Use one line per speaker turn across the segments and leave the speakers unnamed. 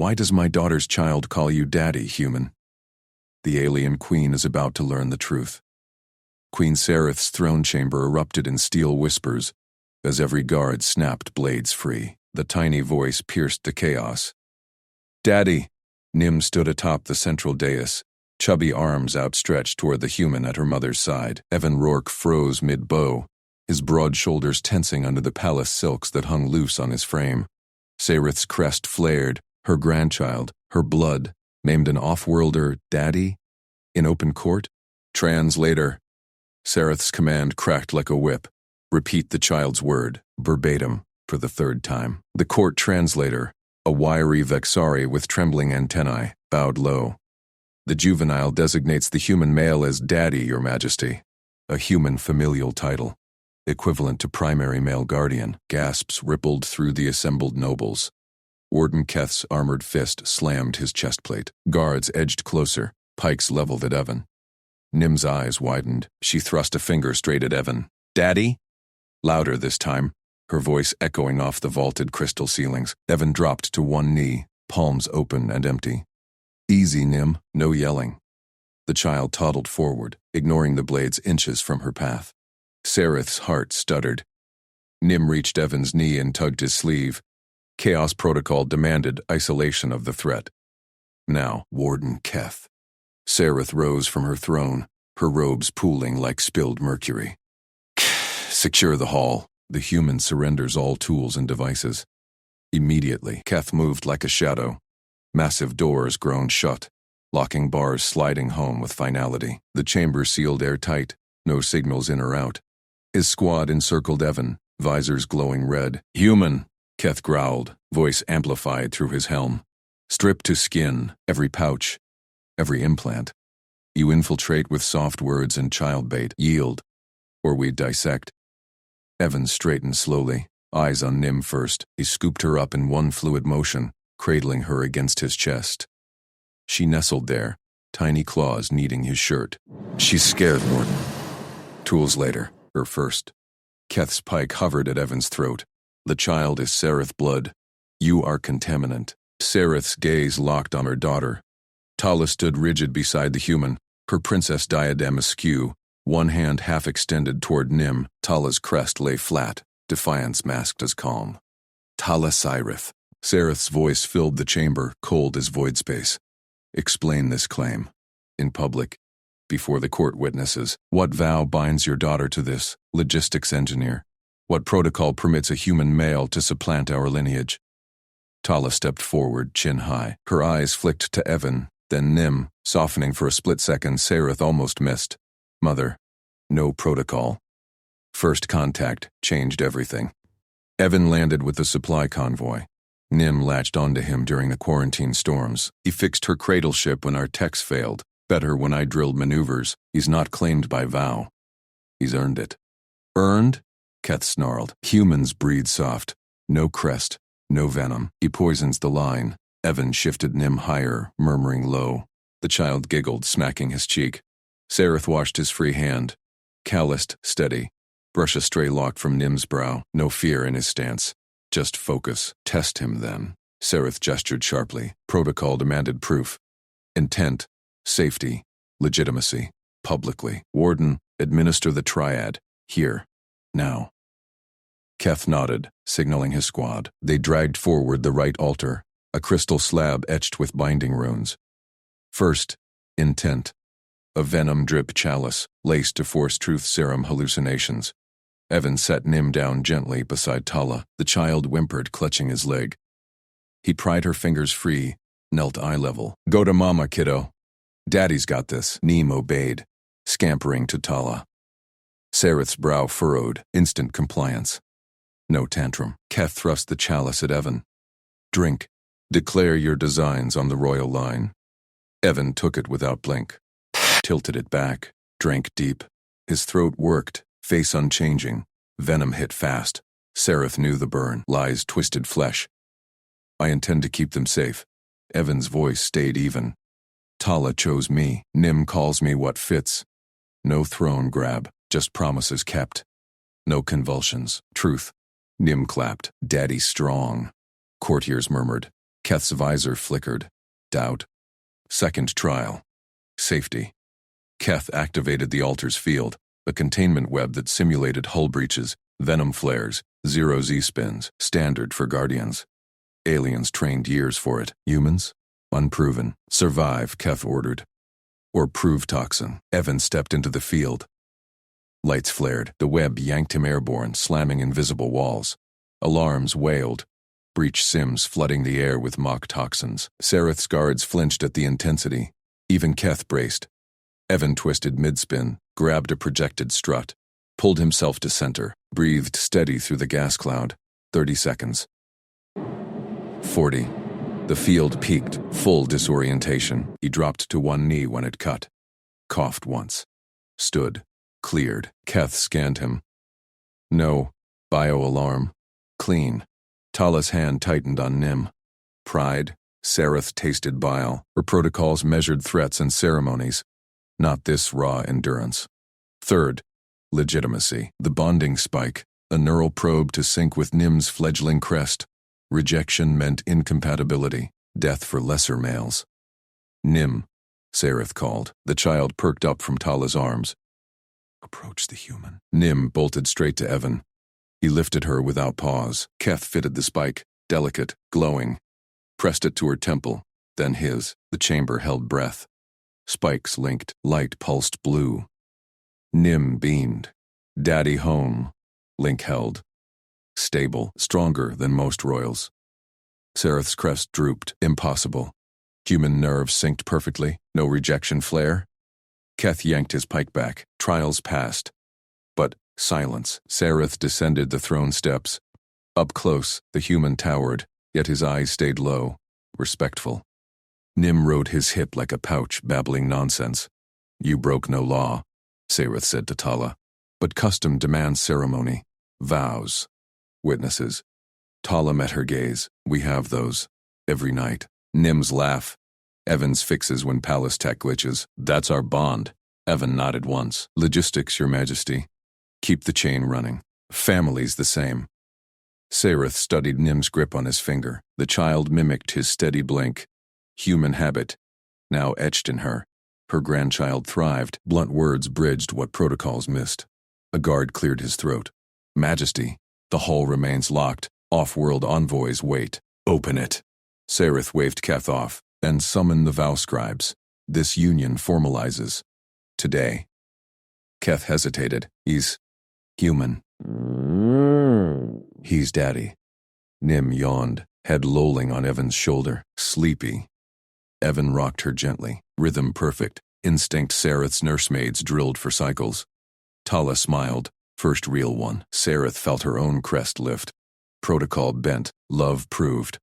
Why does my daughter's child call you daddy, human? The alien queen is about to learn the truth. Queen Sereth's throne chamber erupted in steel whispers as every guard snapped blades free. The tiny voice pierced the chaos. Daddy! Nim stood atop the central dais, chubby arms outstretched toward the human at her mother's side. Evan Rourke froze mid-bow, his broad shoulders tensing under the palace silks that hung loose on his frame. Sereth's crest flared, her grandchild, her blood, named an off-worlder daddy? In open court? Translator. Sereth's command cracked like a whip. Repeat the child's word, verbatim, for the third time. The court translator, a wiry Vexari with trembling antennae, bowed low. The juvenile designates the human male as Daddy, Your Majesty, a human familial title, equivalent to primary male guardian. Gasps rippled through the assembled nobles. Warden Keth's armored fist slammed his chestplate. Guards edged closer, pikes leveled at Evan. Nim's eyes widened. She thrust a finger straight at Evan. Daddy? Louder this time, her voice echoing off the vaulted crystal ceilings. Evan dropped to one knee, palms open and empty. Easy, Nim, no yelling. The child toddled forward, ignoring the blades inches from her path. Sereth's heart stuttered. Nim reached Evan's knee and tugged his sleeve. Chaos protocol demanded isolation of the threat. Now, Warden Keth. Sereth rose from her throne, her robes pooling like spilled mercury. Secure the hall. The human surrenders all tools and devices. Immediately, Keth moved like a shadow. Massive doors groaned shut, locking bars sliding home with finality. The chamber sealed airtight, no signals in or out. His squad encircled Evan, visors glowing red. Human, Keth growled, voice amplified through his helm. Stripped to skin, every pouch, every implant. You infiltrate with soft words and childbait. Yield, or we dissect. Evan straightened slowly, eyes on Nim first. He scooped her up in one fluid motion, cradling her against his chest. She nestled there, tiny claws kneading his shirt. She's scared, Warden. Tools later, her first. Keth's pike hovered at Evan's throat. The child is Sereth blood. You are contaminant. Sereth's gaze locked on her daughter. Tala stood rigid beside the human, her princess diadem askew, one hand half extended toward Nim. Tala's crest lay flat, defiance masked as calm. Tala Sirith. Sereth's voice filled the chamber, cold as void space. Explain this claim. In public, before the court witnesses. What vow binds your daughter to this, logistics engineer? What protocol permits a human male to supplant our lineage? Tala stepped forward, chin high. Her eyes flicked to Evan, then Nim, softening for a split second. Sereth almost missed. Mother, no protocol. First contact changed everything. Evan landed with the supply convoy. Nim latched onto him during the quarantine storms. He fixed her cradle ship when our techs failed. Better when I drilled maneuvers. He's not claimed by vow. He's earned it. Earned? Keth snarled. Humans breed soft. No crest, no venom. He poisons the line. Evan shifted Nim higher, murmuring low. The child giggled, smacking his cheek. Sereth washed his free hand. Calloused, steady. Brush a stray lock from Nim's brow. No fear in his stance. Just focus. Test him then. Sereth gestured sharply. Protocol demanded proof. Intent. Safety. Legitimacy. Publicly. Warden, administer the triad. Here. Now. Keth nodded, signaling his squad. They dragged forward the right altar, a crystal slab etched with binding runes. First, intent. A venom-drip chalice, laced to force truth serum hallucinations. Evan set Nim down gently beside Tala. The child whimpered, clutching his leg. He pried her fingers free, knelt eye level. Go to mama, kiddo. Daddy's got this. Nim obeyed, scampering to Tala. Sereth's brow furrowed, instant compliance. No tantrum. Keth thrust the chalice at Evan. Drink. Declare your designs on the royal line. Evan took it without blink. Tilted it back, drank deep. His throat worked, face unchanging. Venom hit fast. Sereth knew the burn, lies twisted flesh. I intend to keep them safe. Evan's voice stayed even. Tala chose me. Nim calls me what fits. No throne grab, just promises kept. No convulsions, truth. Nim clapped. Daddy strong. Courtiers murmured. Keth's visor flickered. Doubt. Second trial. Safety. Keth activated the altar's field, a containment web that simulated hull breaches, venom flares, zero Z-spins, standard for Guardians. Aliens trained years for it. Humans? Unproven. Survive, Keth ordered. Or prove toxin. Evan stepped into the field. Lights flared. The web yanked him airborne, slamming invisible walls. Alarms wailed. Breach sims flooding the air with mock toxins. Sareth's guards flinched at the intensity. Even Keth braced. Evan twisted mid-spin, grabbed a projected strut, pulled himself to center, breathed steady through the gas cloud. 30 seconds. 40. The field peaked, full disorientation. He dropped to one knee when it cut. Coughed once. Stood. Cleared. Keth scanned him. No. Bio-alarm. Clean. Tala's hand tightened on Nim. Pride. Sareth tasted bile. Her protocols measured threats and ceremonies. Not this raw endurance. Third. Legitimacy. The bonding spike. A neural probe to sync with Nim's fledgling crest. Rejection meant incompatibility. Death for lesser males. Nim. Sareth called. The child perked up from Tala's arms. Approach the human. Nim bolted straight to Evan. He lifted her without pause. Keth fitted the spike, delicate, glowing. Pressed it to her temple, then his. The chamber held breath. Spikes linked, light pulsed blue. Nim beamed. Daddy home. Link held. Stable, stronger than most royals. Sareth's crest drooped. Impossible. Human nerves synced perfectly. No rejection flare. Keth yanked his pike back. Trials passed. But silence. Sareth descended the throne steps. Up close, the human towered, yet his eyes stayed low, respectful. Nim rode his hip like a pouch, babbling nonsense. You broke no law, Sareth said to Tala. But custom demands ceremony. Vows. Witnesses. Tala met her gaze. We have those. Every night. Nim's laugh. Evan's fixes when palace tech glitches. That's our bond. Evan nodded once. Logistics, Your Majesty. Keep the chain running. Family's the same. Sareth studied Nim's grip on his finger. The child mimicked his steady blink. Human habit. Now etched in her. Her grandchild thrived. Blunt words bridged what protocols missed. A guard cleared his throat. Majesty. The hall remains locked. Off-world envoys wait. Open it. Sareth waved Keth off. Then summon the vow scribes. This union formalizes. Today. Keth hesitated. He's human. He's daddy. Nim yawned, head lolling on Evan's shoulder. Sleepy. Evan rocked her gently. Rhythm perfect. Instinct Sareth's nursemaids drilled for cycles. Tala smiled. First real one. Sareth felt her own crest lift. Protocol bent. Love proved.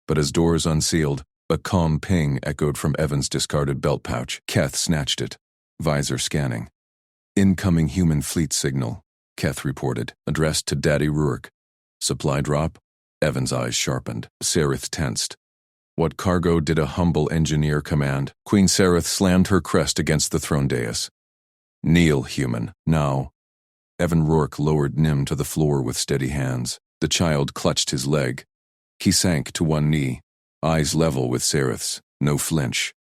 But as doors unsealed, a calm ping echoed from Evan's discarded belt pouch. Keth snatched it. Visor scanning. Incoming human fleet signal, Keth reported, addressed to Daddy Rourke. Supply drop? Evan's eyes sharpened. Sareth tensed. What cargo did a humble engineer command? Queen Sareth slammed her crest against the throne dais. Kneel, human, now. Evan Rourke lowered Nim to the floor with steady hands. The child clutched his leg. He sank to one knee, eyes level with Sareth's. No flinch.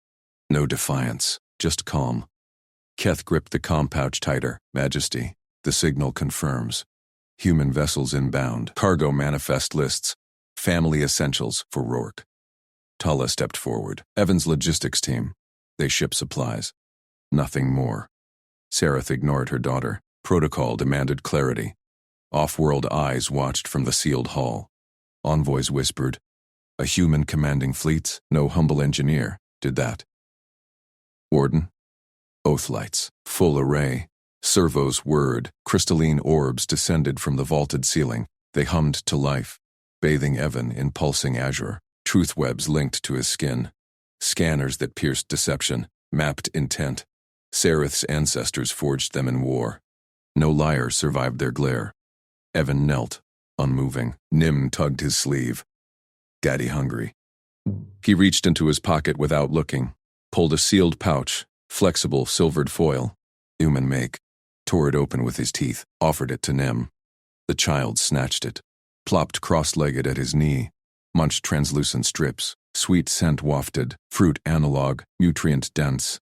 No defiance. Just calm. Keth gripped the comm pouch tighter. Majesty, the signal confirms. Human vessels inbound. Cargo manifest lists. Family essentials for Rourke. Tala stepped forward. Evan's logistics team. They ship supplies. Nothing more. Sareth ignored her daughter. Protocol demanded clarity. Off-world eyes watched from the sealed hall. Envoys whispered. A human commanding fleets? No humble engineer did that. Warden? Oath lights. Full array. Servos whirred. Crystalline orbs descended from the vaulted ceiling. They hummed to life, bathing Evan in pulsing azure. Truth webs linked to his skin. Scanners that pierced deception, mapped intent. Sareth's ancestors forged them in war. No liar survived their glare. Evan knelt, unmoving. Nim tugged his sleeve. Daddy hungry. He reached into his pocket without looking, pulled a sealed pouch, flexible silvered foil, human make, tore it open with his teeth, offered it to Nim. The child snatched it, plopped cross-legged at his knee. munched translucent strips, sweet scent wafted, fruit analog, nutrient dense.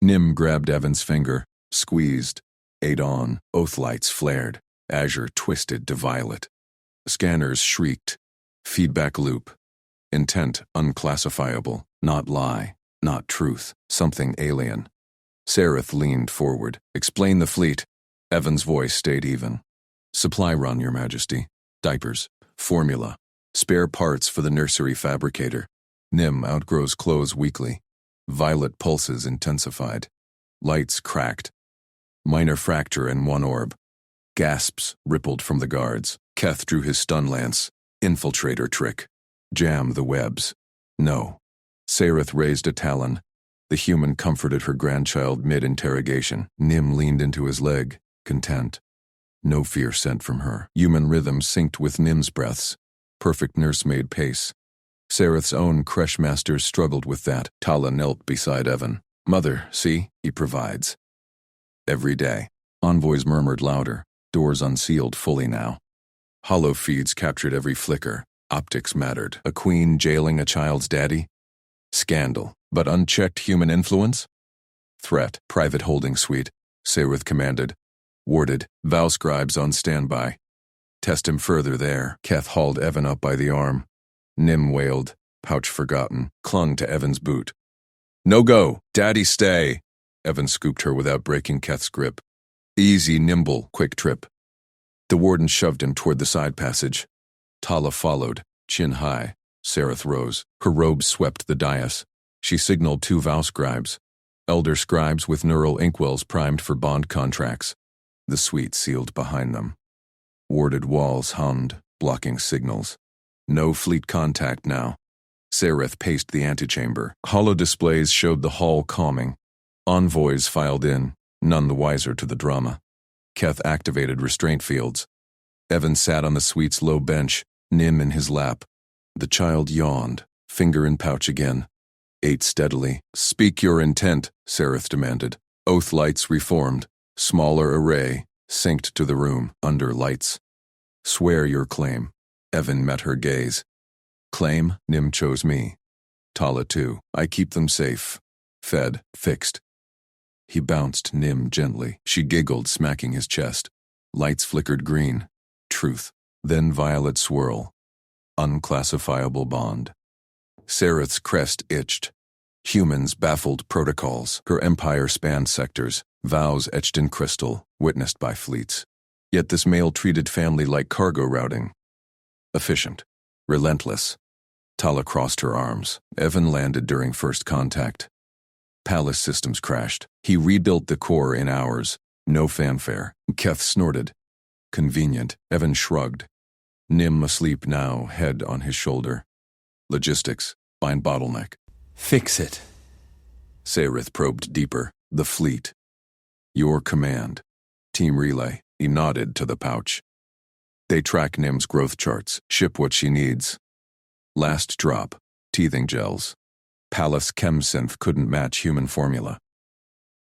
Nim grabbed Evan's finger, squeezed, ate on, oath lights flared, azure twisted to violet. Scanners shrieked. Feedback loop. Intent unclassifiable, not lie, not truth, something alien. Sareth leaned forward. Explain the fleet. Evan's voice stayed even. Supply run, Your Majesty. Diapers. Formula. Spare parts for the nursery fabricator. Nim outgrows clothes weekly. Violet pulses intensified. Lights cracked. Minor fracture in one orb. Gasps rippled from the guards. Keth drew his stun lance. Infiltrator trick. Jam the webs. No. Sareth raised a talon. The human comforted her grandchild mid-interrogation. Nim leaned into his leg, content. No fear sent from her. Human rhythm synced with Nim's breaths. Perfect nursemaid pace. Sareth's own creche masters struggled with that. Tala knelt beside Evan. Mother, see, he provides. Every day. Envoys murmured louder. Doors unsealed fully now. Hollow feeds captured every flicker. Optics mattered. A queen jailing a child's daddy? Scandal. But unchecked human influence? Threat. Private holding suite. Sareth commanded. Warded. Vow scribes on standby. Test him further there. Keth hauled Evan up by the arm. Nim wailed. Pouch forgotten. Clung to Evan's boot. No go. Daddy stay. Evan scooped her without breaking Keth's grip. Easy, nimble, quick trip. The warden shoved him toward the side passage. Tala followed, chin high. Sareth rose. Her robe swept the dais. She signaled 2 vow scribes. Elder scribes with neural inkwells primed for bond contracts. The suite sealed behind them. Warded walls hummed, blocking signals. No fleet contact now. Sareth paced the antechamber. Hollow displays showed the hall calming. Envoys filed in, none the wiser to the drama. Keth activated restraint fields. Evan sat on the suite's low bench, Nim in his lap. The child yawned, finger in pouch again. Ate steadily. Speak your intent, Sareth demanded. Oath lights reformed. Smaller array, synced to the room, under lights. Swear your claim. Evan met her gaze. Claim, Nim chose me. Tala too. I keep them safe. Fed, fixed. He bounced Nim gently. She giggled, smacking his chest. Lights flickered green. Truth. Then violet swirl. Unclassifiable bond. Sareth's crest itched. Humans baffled protocols. Her empire spanned sectors. Vows etched in crystal, witnessed by fleets. Yet this male treated family like cargo routing. Efficient. Relentless. Tala crossed her arms. Evan landed during first contact. Palace systems crashed. He rebuilt the core in hours. No fanfare. Keth snorted. Convenient. Evan shrugged. Nim asleep now, head on his shoulder. Logistics. Find bottleneck.
Fix it.
Sareth probed deeper. The fleet. Your command. Team relay. He nodded to the pouch. They track Nim's growth charts. Ship what she needs. Last drop. Teething gels. Palace ChemSynth couldn't match human formula.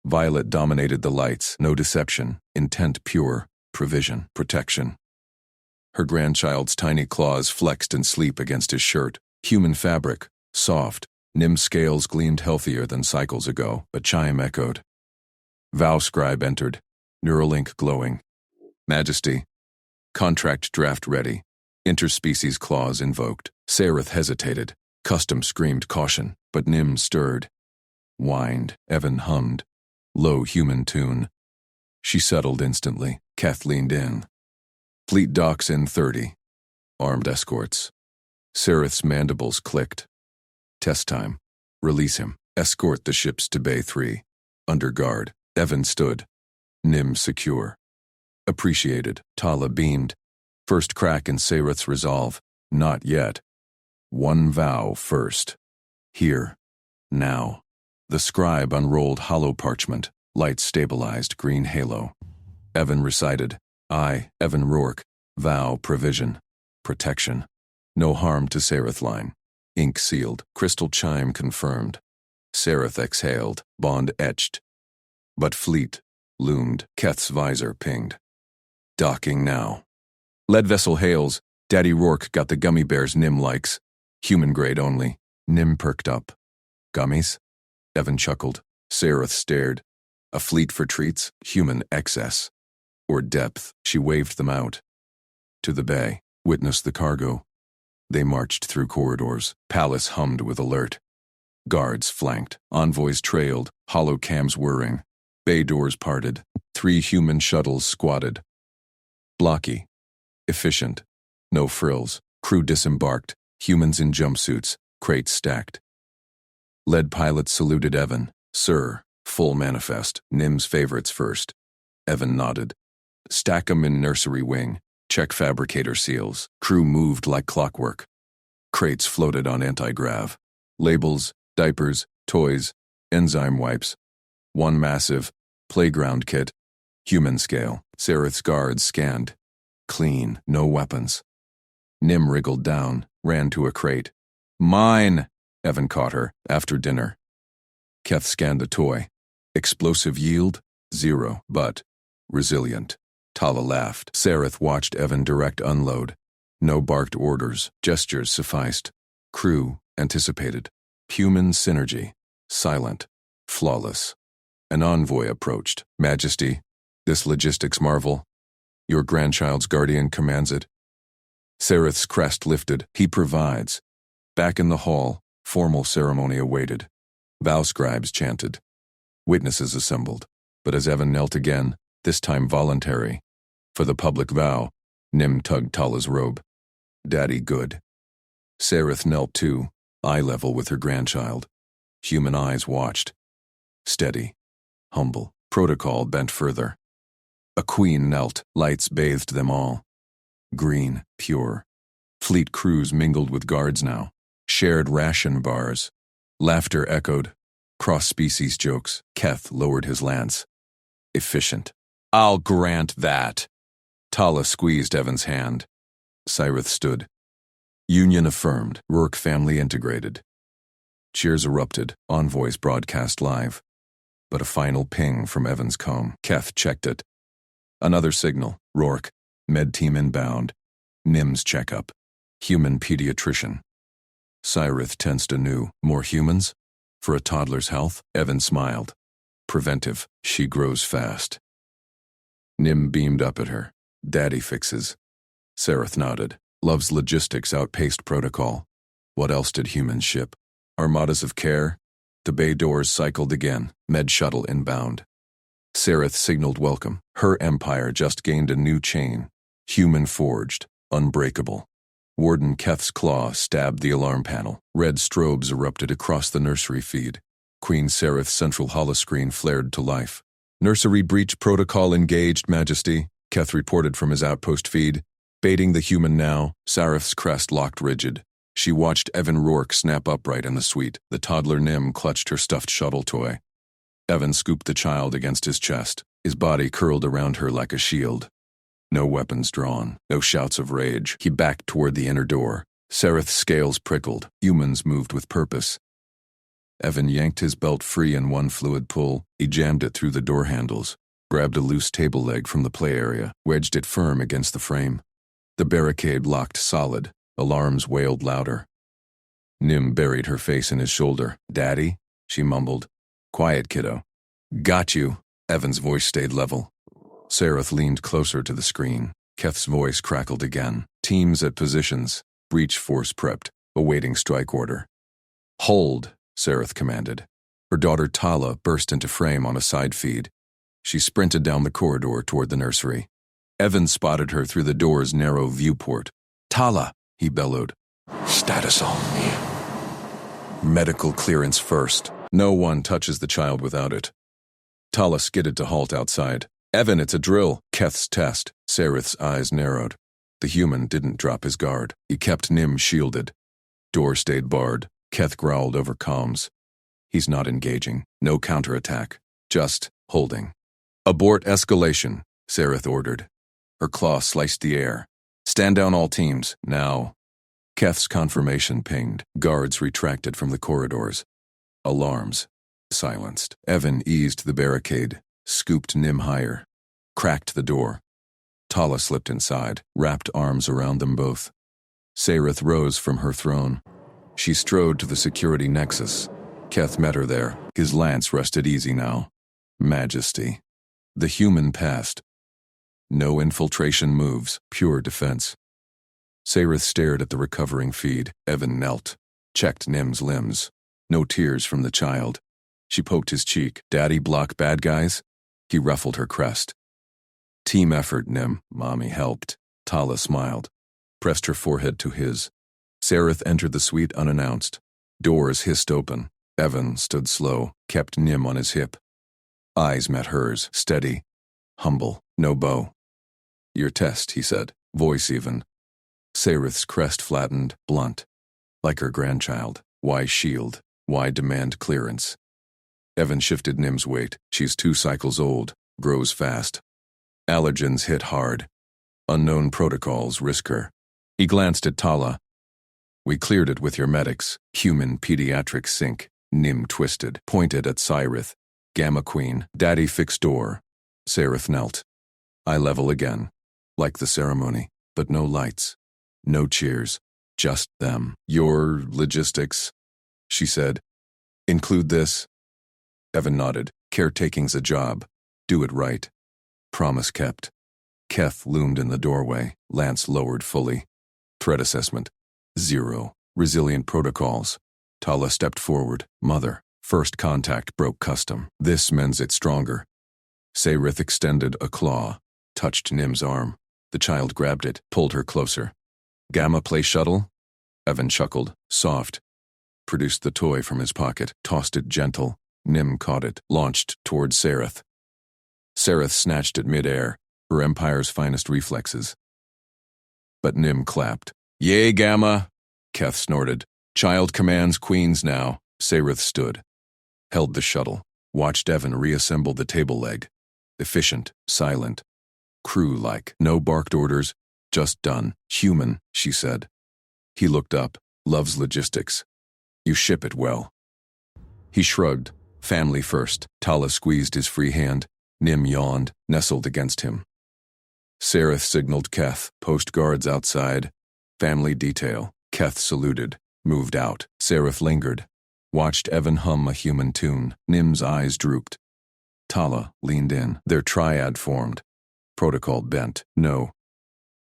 Violet dominated the lights. No deception. Intent pure. Provision. Protection. Her grandchild's tiny claws flexed in sleep against his shirt. Human fabric. Soft. Nim's scales gleamed healthier than cycles ago. A chime echoed. Vow scribe entered. Neuralink glowing. Majesty. Contract draft ready. Interspecies clause invoked. Sareth hesitated. Custom screamed caution, but Nim stirred. Whined. Evan hummed. Low human tune. She settled instantly. Keth leaned in. Fleet docks in 30. Armed escorts. Sareth's mandibles clicked. Test time. Release him. Escort the ships to Bay 3. Under guard. Evan stood. Nim secure. Appreciated. Tala beamed. First crack in Sareth's resolve. Not yet. One vow first. Here. Now. The scribe unrolled hollow parchment. Light stabilized green halo. Evan recited. I, Evan Rourke. Vow provision. Protection. No harm to Sareth line. Ink sealed. Crystal chime confirmed. Sareth exhaled. Bond etched. But fleet loomed. Keth's visor pinged. Docking now. Lead vessel hails. Daddy Rourke got the gummy bears Nim likes. Human grade only. Nim perked up. Gummies? Evan chuckled. Sareth stared. A fleet for treats, human excess. Or depth, she waved them out. To the bay, witnessed the cargo. They marched through corridors. Palace hummed with alert. Guards flanked. Envoys trailed. Holocams whirring. Bay doors parted. 3 human shuttles squatted. Blocky. Efficient. No frills. Crew disembarked. Humans in jumpsuits. Crates stacked. Lead pilots saluted Evan. Sir, full manifest. Nim's favorites first. Evan nodded. Stack 'em in nursery wing. Check fabricator seals. Crew moved like clockwork. Crates floated on anti-grav. Labels, diapers, toys, enzyme wipes. One massive playground kit. Human scale. Sareth's guards scanned. Clean, no weapons. Nim wriggled down, ran to a crate. Mine! Evan caught her, after dinner. Keth scanned the toy. Explosive yield? 0, but resilient. Tala laughed. Sareth watched Evan direct unload. No barked orders, gestures sufficed. Crew anticipated. Human synergy. Silent. Flawless. An envoy approached. Majesty, this logistics marvel. Your grandchild's guardian commands it. Sareth's crest lifted. He provides. Back in the hall, formal ceremony awaited. Vow scribes chanted. Witnesses assembled. But as Evan knelt again, this time voluntary, for the public vow, Nim tugged Tala's robe. Daddy good. Sareth knelt too, eye level with her grandchild. Human eyes watched. Steady. Humble. Protocol bent further. A queen knelt, lights bathed them all. Green, pure. Fleet crews mingled with guards now. Shared ration bars. Laughter echoed. Cross-species jokes. Keth lowered his lance. Efficient. I'll grant that. Tala squeezed Evan's hand. Cyrith stood. Union affirmed. Rourke family integrated. Cheers erupted. Envoys broadcast live. But a final ping from Evan's comb. Keth checked it. Another signal. Rourke. Med team inbound. Nim's checkup. Human pediatrician. Cyrith tensed anew. More humans? For a toddler's health? Evan smiled. Preventive. She grows fast. Nim beamed up at her. Daddy fixes. Sareth nodded. Love's logistics outpaced protocol. What else did humans ship? Armadas of care? The bay doors cycled again. Med shuttle inbound. Sareth signaled welcome. Her empire just gained a new chain. Human forged. Unbreakable. Warden Keth's claw stabbed the alarm panel. Red strobes erupted across the nursery feed. Queen Sareth's central holoscreen flared to life. Nursery breach protocol engaged, Majesty, Keth reported from his outpost feed. Baiting the human now, Sareth's crest locked rigid. She watched Evan Rourke snap upright in the suite. The toddler Nim clutched her stuffed shuttle toy. Evan scooped the child against his chest. His body curled around her like a shield. No weapons drawn, no shouts of rage. He backed toward the inner door. Sareth's scales prickled. Humans moved with purpose. Evan yanked his belt free in one fluid pull. He jammed it through the door handles, grabbed a loose table leg from the play area, wedged it firm against the frame. The barricade locked solid. Alarms wailed louder. Nim buried her face in his shoulder. Daddy? She mumbled. Quiet, kiddo. Got you. Evan's voice stayed level. Sareth leaned closer to the screen. Keth's voice crackled again. Teams at positions. Breach force prepped. Awaiting strike order. Hold, Sareth commanded. Her daughter Tala burst into frame on a side feed. She sprinted down the corridor toward the nursery. Evan spotted her through the door's narrow viewport. Tala, he bellowed. Status only. Medical clearance first. No one touches the child without it. Tala skidded to halt outside. Evan, it's a drill. Keth's test. Sareth's eyes narrowed. The human didn't drop his guard. He kept Nim shielded. Door stayed barred. Keth growled over comms. He's not engaging. No counterattack. Just holding. Abort escalation, Sareth ordered. Her claw sliced the air. Stand down all teams, now. Keth's confirmation pinged. Guards retracted from the corridors. Alarms. Silenced. Evan eased the barricade, scooped Nim higher, cracked the door. Tala slipped inside, wrapped arms around them both. Sarith rose from her throne. She strode to the security nexus. Keth met her there. His lance rested easy now. Majesty. The human passed. No infiltration moves, pure defense. Sarith stared at the recovering feed. Evan knelt, checked Nim's limbs. No tears from the child. She poked his cheek. Daddy block bad guys? He ruffled her crest. Team effort, Nim. Mommy helped. Tala smiled, pressed her forehead to his. Sarith entered the suite unannounced. Doors hissed open. Evan stood slow, kept Nim on his hip. Eyes met hers, steady, humble, no bow. Your test, he said, voice even. Sarith's crest flattened, blunt. Like her grandchild. Why shield? Why demand clearance? Evan shifted Nim's weight. She's 2 cycles old, grows fast. Allergens hit hard. Unknown protocols risk her. He glanced at Tala. We cleared it with your medics. Human pediatric sync. Nim twisted, pointed at Sarith. Gamma Queen. Daddy fix door. Sarith knelt. Eye level again. Like the ceremony, but no lights. No cheers. Just them. Your logistics, she said. Include this? Evan nodded. Caretaking's a job. Do it right. Promise kept. Keth loomed in the doorway. Lance lowered fully. Threat assessment. 0. Resilient protocols. Tala stepped forward. Mother. First contact broke custom. This mends it stronger. Sarith extended a claw. Touched Nim's arm. The child grabbed it, pulled her closer. Gamma play shuttle? Evan chuckled. Soft. Produced the toy from his pocket. Tossed it gentle. Nim caught it. Launched toward Sarith. Sarith snatched it midair. Her empire's finest reflexes. But Nim clapped. Yay, Gamma! Keth snorted. Child commands queens now. Sarith stood. Held the shuttle. Watched Evan reassemble the table leg. Efficient. Silent. Crew-like. No barked orders. Just done. Human, she said. He looked up. Loves logistics. You ship it well. He shrugged. Family first. Tala squeezed his free hand. Nim yawned, nestled against him. Sarith signaled Keth. Post guards outside. Family detail. Keth saluted. Moved out. Sarith lingered. Watched Evan hum a human tune. Nim's eyes drooped. Tala leaned in. Their triad formed. Protocol bent. No.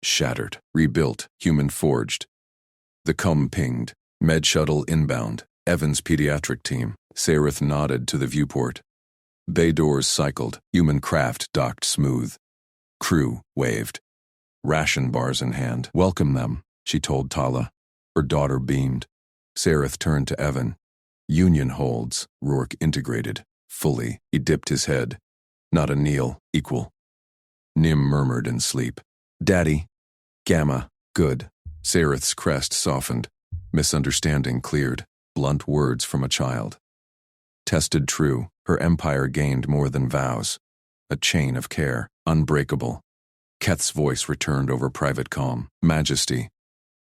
Shattered. Rebuilt. Human forged. The cum pinged. Med shuttle inbound. Evan's pediatric team. Sarith nodded to the viewport. Bay doors cycled. Human craft docked smooth. Crew waved. Ration bars in hand. Welcome them, she told Tala. Her daughter beamed. Sarith turned to Evan. Union holds. Rourke integrated. Fully. He dipped his head. Not a kneel. Equal. Nim murmured in sleep. Daddy. Gamma. Good. Sarith's crest softened. Misunderstanding cleared. Blunt words from a child. Tested true. Her empire gained more than vows. A chain of care. Unbreakable. Keth's voice returned over private comm. Majesty.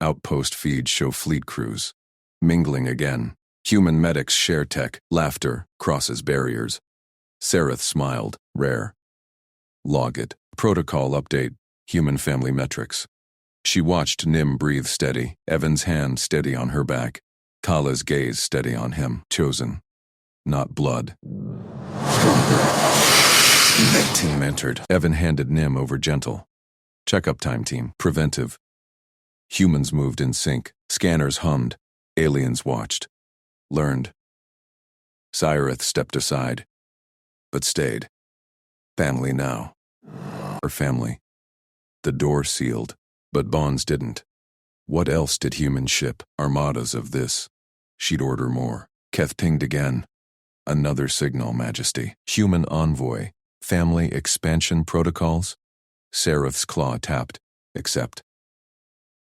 Outpost feeds show fleet crews. Mingling again. Human medics share tech. Laughter crosses barriers. Sarith smiled. Rare. Log it. Protocol update. Human family metrics. She watched Nim breathe steady. Evan's hand steady on her back. Kala's gaze steady on him. Chosen. Not blood. Team entered. Evan handed Nim over gentle. Checkup time, team. Preventive. Humans moved in sync. Scanners hummed. Aliens watched. Learned. Sarith stepped aside. But stayed. Family now. Her family. The door sealed. But bonds didn't. What else did humans ship? Armadas of this. She'd order more. Keth pinged again. Another signal, Majesty. Human envoy. Family expansion protocols? Sarith's claw tapped. Accept.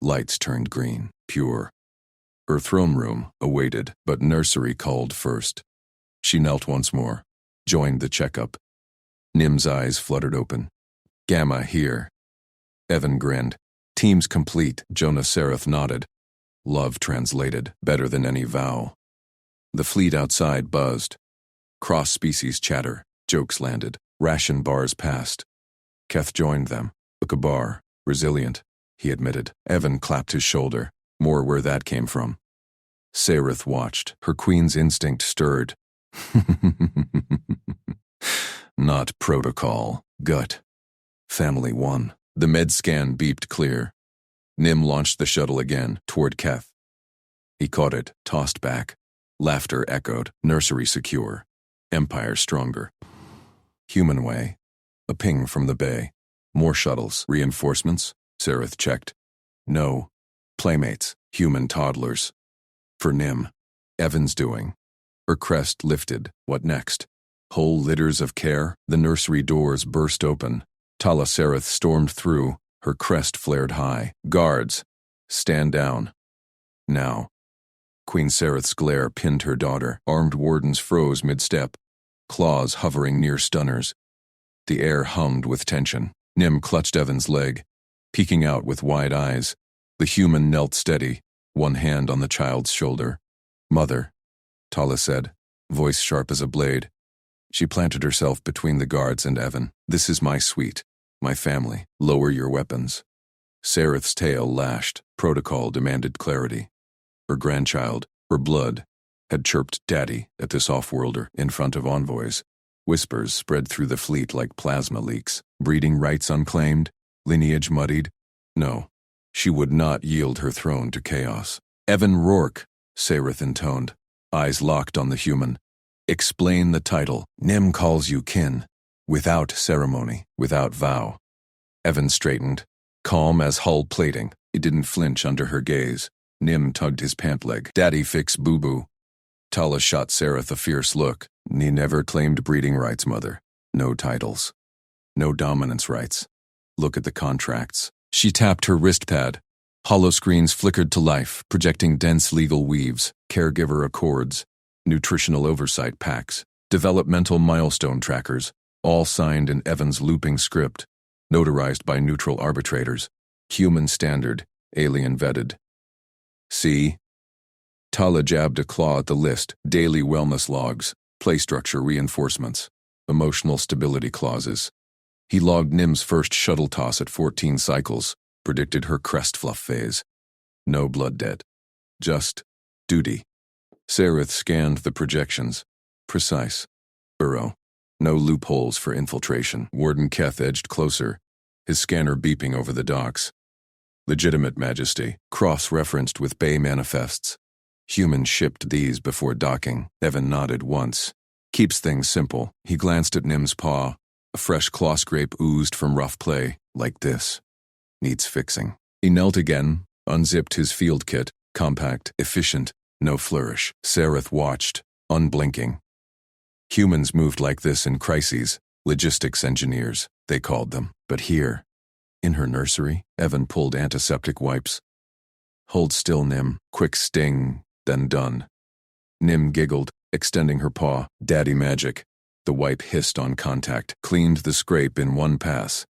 Lights turned green. Pure. Her throne room awaited, but nursery called first. She knelt once more. Joined the checkup. Nim's eyes fluttered open. Gamma here. Evan grinned. Team's complete. Jonah Sarith nodded. Love translated. Better than any vow. The fleet outside buzzed. Cross-species chatter. Jokes landed. Ration bars passed. Keth joined them. Took a bar. Resilient. he admitted. Evan clapped his shoulder, more where that came from. Sareth watched, her queen's instinct stirred. Not protocol, gut. Family 1. The med scan beeped clear. Nim launched the shuttle again, toward Keth. He caught it, tossed back. Laughter echoed, nursery secure. Empire stronger. Human way. A ping from the bay. More shuttles. Reinforcements? Sareth checked. No. Playmates. Human toddlers. For Nim. Evan's doing. Her crest lifted. What next? Whole litters of care? The nursery doors burst open. Tala Sareth stormed through. Her crest flared high. Guards. Stand down. Now. Queen Sareth's glare pinned her daughter. Armed wardens froze mid-step. Claws hovering near stunners. The air hummed with tension. Nim clutched Evan's leg, peeking out with wide eyes. The human knelt steady, one hand on the child's shoulder. Mother, Tala said, voice sharp as a blade. She planted herself between the guards and Evan. This is my suite, my family. Lower your weapons. Sareth's tail lashed. Protocol demanded clarity. Her grandchild, her blood, had chirped daddy at this off-worlder in front of envoys. Whispers spread through the fleet like plasma leaks. Breeding rights unclaimed, lineage muddied. No, she would not yield her throne to chaos. Evan Rourke, Sareth intoned, eyes locked on the human. Explain the title. Nim calls you kin. Without ceremony, without vow. Evan straightened, calm as hull plating. He didn't flinch under her gaze. Nim tugged his pant leg. Daddy fix boo-boo. Tala shot Sareth a fierce look. He never claimed breeding rights, mother. No titles. No dominance rights. Look at the contracts. She tapped her wrist pad. Hollow screens flickered to life, projecting dense legal weaves, caregiver accords, nutritional oversight packs, developmental milestone trackers, all signed in Evan's looping script, notarized by neutral arbitrators. Human standard, alien vetted. See? Tala jabbed a claw at the list. Daily wellness logs, play structure reinforcements, emotional stability clauses. He logged Nim's first shuttle toss at 14 cycles, predicted her crest fluff phase. No blood debt. Just duty. Sareth scanned the projections. Precise. Thorough. No loopholes for infiltration. Warden Keth edged closer, his scanner beeping over the docks. Legitimate majesty, cross-referenced with Bay manifests. Humans shipped these before docking. Evan nodded once. Keeps things simple. He glanced at Nim's paw. A fresh claw scrape oozed from rough play, like this. Needs fixing. He knelt again, unzipped his field kit, compact, efficient, no flourish. Sareth watched, unblinking. Humans moved like this in crises, logistics engineers, they called them. But here, in her nursery, Evan pulled antiseptic wipes. Hold still, Nim. Quick sting, then done. Nim giggled, extending her paw. Daddy magic. The wipe hissed on contact, cleaned the scrape in one pass.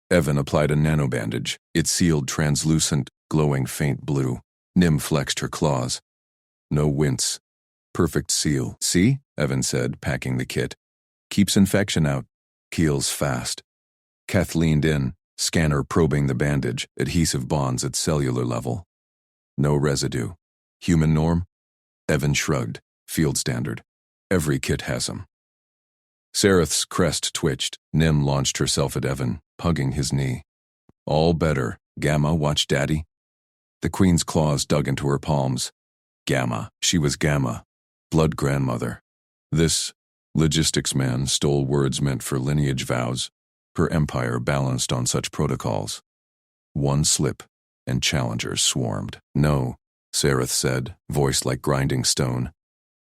Evan applied a nanobandage. It sealed translucent, glowing faint blue. Nim flexed her claws. No wince. Perfect seal. See? Evan said, packing the kit. Keeps infection out. Heals fast. Keth leaned in, scanner probing the bandage, adhesive bonds at cellular level. No residue. Human norm? Evan shrugged. Field standard. Every kit has them. Sareth's crest twitched. Nim launched herself at Evan, hugging his knee. All better. Gamma, watch daddy. The queen's claws dug into her palms. Gamma. She was Gamma. Blood grandmother. This logistics man stole words meant for lineage vows. Her empire balanced on such protocols. One slip, and challengers swarmed. No, Sareth said, voice like grinding stone.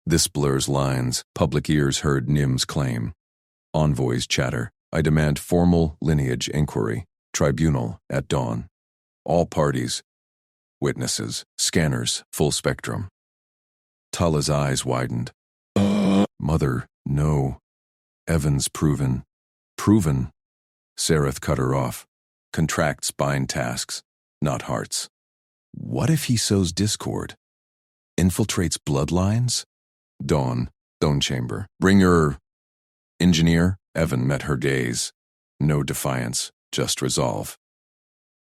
This blurs lines. Public ears heard Nim's claim. Envoys chatter. I demand formal lineage inquiry. Tribunal at dawn. All parties. Witnesses. Scanners. Full spectrum. Tala's eyes widened. Mother, no. Evan's proven. Proven? Sareth cut her off. Contracts bind tasks, not hearts. What if he sows discord? Infiltrates bloodlines? Dawn chamber. Bring your engineer. Evan met her gaze. No defiance, just resolve.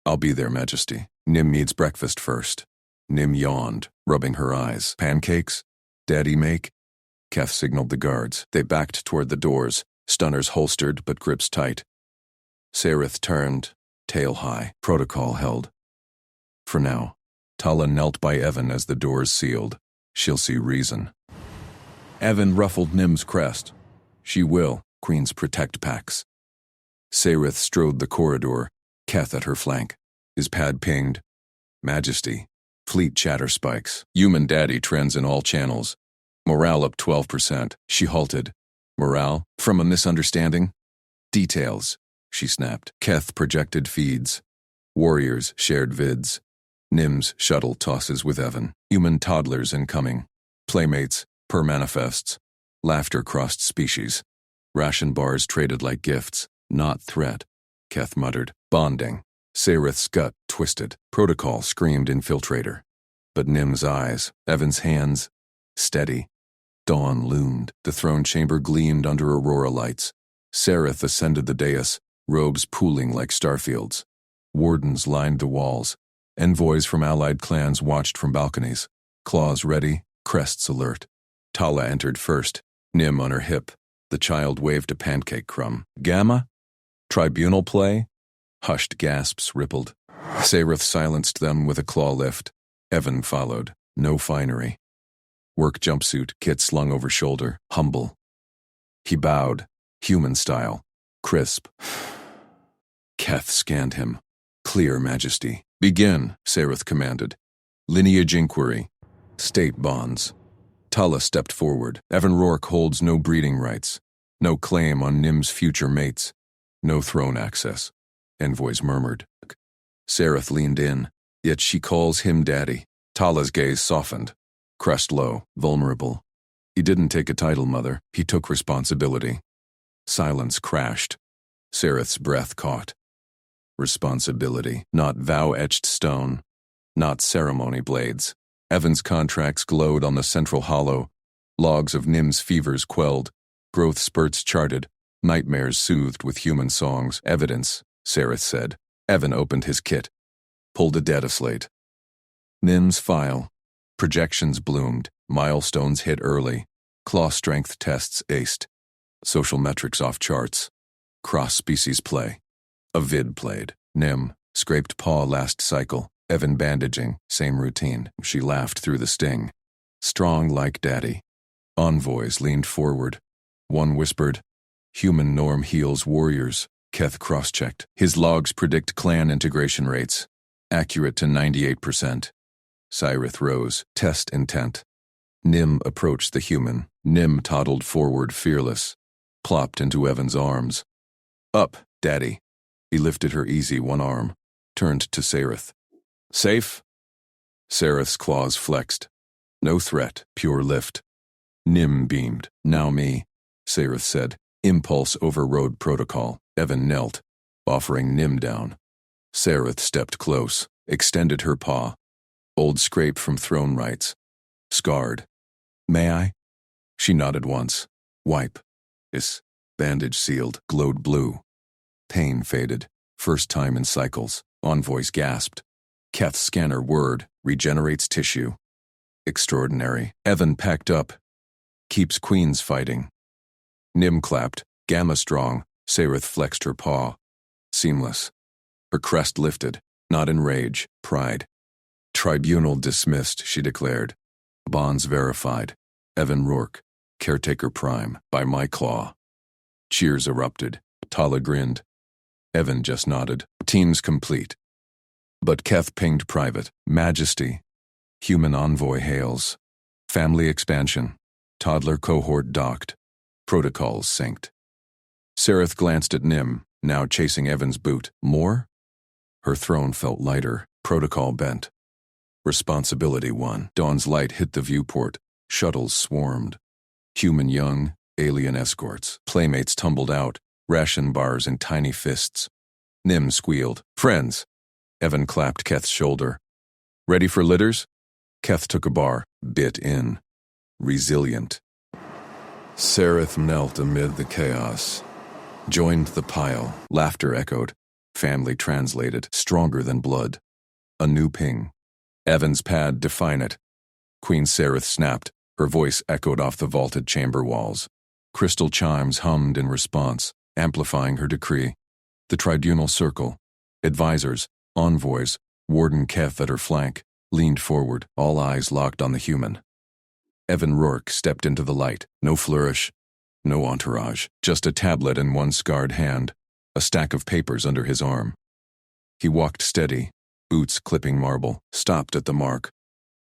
I'll be there, Majesty. Nim needs breakfast first. Nim yawned, rubbing her eyes. Pancakes? Daddy make? Keth signaled the guards. They backed toward the doors, stunners holstered but grips tight. Sareth turned, tail high. Protocol held. For now. Tala knelt by Evan as the doors sealed. She'll see reason. Evan ruffled Nim's crest. She will. Queens protect packs. Sareth strode the corridor, Keth at her flank. His pad pinged. Majesty. Fleet chatter spikes. Human daddy trends in all channels. Morale up 12%. She halted. Morale? From a misunderstanding? Details, she snapped. Keth projected feeds. Warriors shared vids. Nim's shuttle tosses with Evan. Human toddlers incoming. Playmates, per manifests. Laughter crossed species. Ration bars traded like gifts. Not threat, Keth muttered. Bonding. Sareth's gut twisted. Protocol screamed infiltrator. But Nim's eyes, Evan's hands, steady. Dawn loomed. The throne chamber gleamed under aurora lights. Sareth ascended the dais, robes pooling like starfields. Wardens lined the walls. Envoys from allied clans watched from balconies. Claws ready, crests alert. Tala entered first, Nim on her hip. The child waved a pancake crumb. Gamma? Tribunal play? Hushed gasps rippled. Sareth silenced them with a claw lift. Evan followed. No finery. Work jumpsuit, kit slung over shoulder. Humble. He bowed. Human style. Crisp. Keth scanned him. Clear, Majesty. Begin, Sareth commanded. Lineage inquiry. State bonds. Tala stepped forward. Evan Rourke holds no breeding rights. No claim on Nim's future mates. No throne access. Envoys murmured. Sareth leaned in, yet she calls him daddy. Tala's gaze softened. Crest low, vulnerable. He didn't take a title, Mother. He took responsibility. Silence crashed. Sareth's breath caught. Responsibility, not vow-etched stone, not ceremony blades. Evan's contracts glowed on the central hollow. Logs of Nim's fevers quelled. Growth spurts charted. Nightmares soothed with human songs. Evidence, Sareth said. Evan opened his kit. Pulled a data slate. Nim's file. Projections bloomed. Milestones hit early. Claw strength tests aced. Social metrics off charts. Cross-species play. A vid played. Nim, scraped paw last cycle. Evan bandaging, same routine. She laughed through the sting. Strong like daddy. Envoys leaned forward. One whispered, human norm heals warriors. Keth cross-checked. His logs predict clan integration rates. Accurate to 98%. Sareth rose. Test intent. Nim approached the human. Nim toddled forward fearless. Plopped into Evan's arms. Up, daddy. He lifted her easy one arm. Turned to Sareth. Safe? Sareth's claws flexed. No threat, pure lift. Nim beamed. Now me, Sareth said. Impulse overrode protocol. Evan knelt, offering Nim down. Sareth stepped close, extended her paw. Old scrape from throne rights. Scarred. May I? She nodded once. Wipe. Bandage sealed, glowed blue. Pain faded. First time in cycles. Envoys gasped. Keth's scanner word, regenerates tissue. Extraordinary. Evan packed up. Keeps queens fighting. Nim clapped. Gamma strong. Sareth flexed her paw. Seamless. Her crest lifted. Not in rage, pride. Tribunal dismissed, she declared. Bonds verified. Evan Rourke. Caretaker prime. By my claw. Cheers erupted. Tala grinned. Evan just nodded. Teams complete. But Keth pinged private. Majesty. Human envoy hails. Family expansion. Toddler cohort docked. Protocols synced. Sareth glanced at Nim, now chasing Evan's boot. More? Her throne felt lighter. Protocol bent. Responsibility won. Dawn's light hit the viewport. Shuttles swarmed. Human young, alien escorts. Playmates tumbled out. Ration bars in tiny fists. Nim squealed. Friends. Evan clapped Keth's shoulder. Ready for litters? Keth took a bar. Bit in. Resilient. Sareth knelt amid the chaos. Joined the pile. Laughter echoed. Family translated, stronger than blood. A new ping. Evan's pad, define it. Queen Sereth snapped. Her voice echoed off the vaulted chamber walls. Crystal chimes hummed in response, amplifying her decree. The tribunal circle. Advisors, envoys, Warden Keth at her flank, leaned forward, all eyes locked on the human. Evan Rourke stepped into the light. No flourish, no entourage, just a tablet in one scarred hand, a stack of papers under his arm. He walked steady, boots clipping marble, stopped at the mark.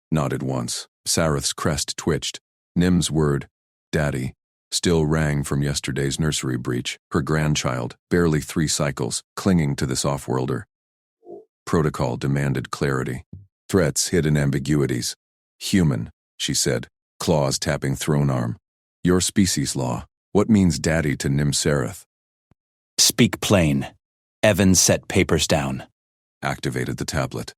Nodded once. Sareth's crest twitched. Nim's word, Daddy, still rang from yesterday's nursery breach. Her grandchild, barely 3 cycles, clinging to this off-worlder. Protocol demanded clarity. Threats hid in ambiguities. Human, she said, claws tapping throne arm. Your species law. What means daddy to Nim Sereth?
Speak plain. Evan set papers down.
Activated the tablet.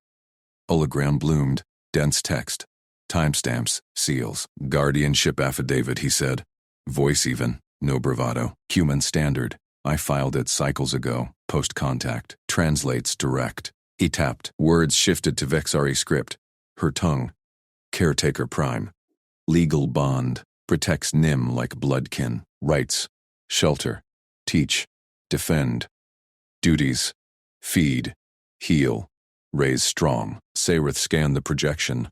Hologram bloomed, dense text. Timestamps, seals, guardianship affidavit, he said. Voice even, no bravado. Human standard. I filed it cycles ago. Post-contact. Translates direct. He tapped. Words shifted to Vexari script. Her tongue. Caretaker prime. Legal bond. Protects Nim like bloodkin. Rights. Shelter. Teach. Defend. Duties. Feed. Heal. Raise strong. Sereth scanned the projection.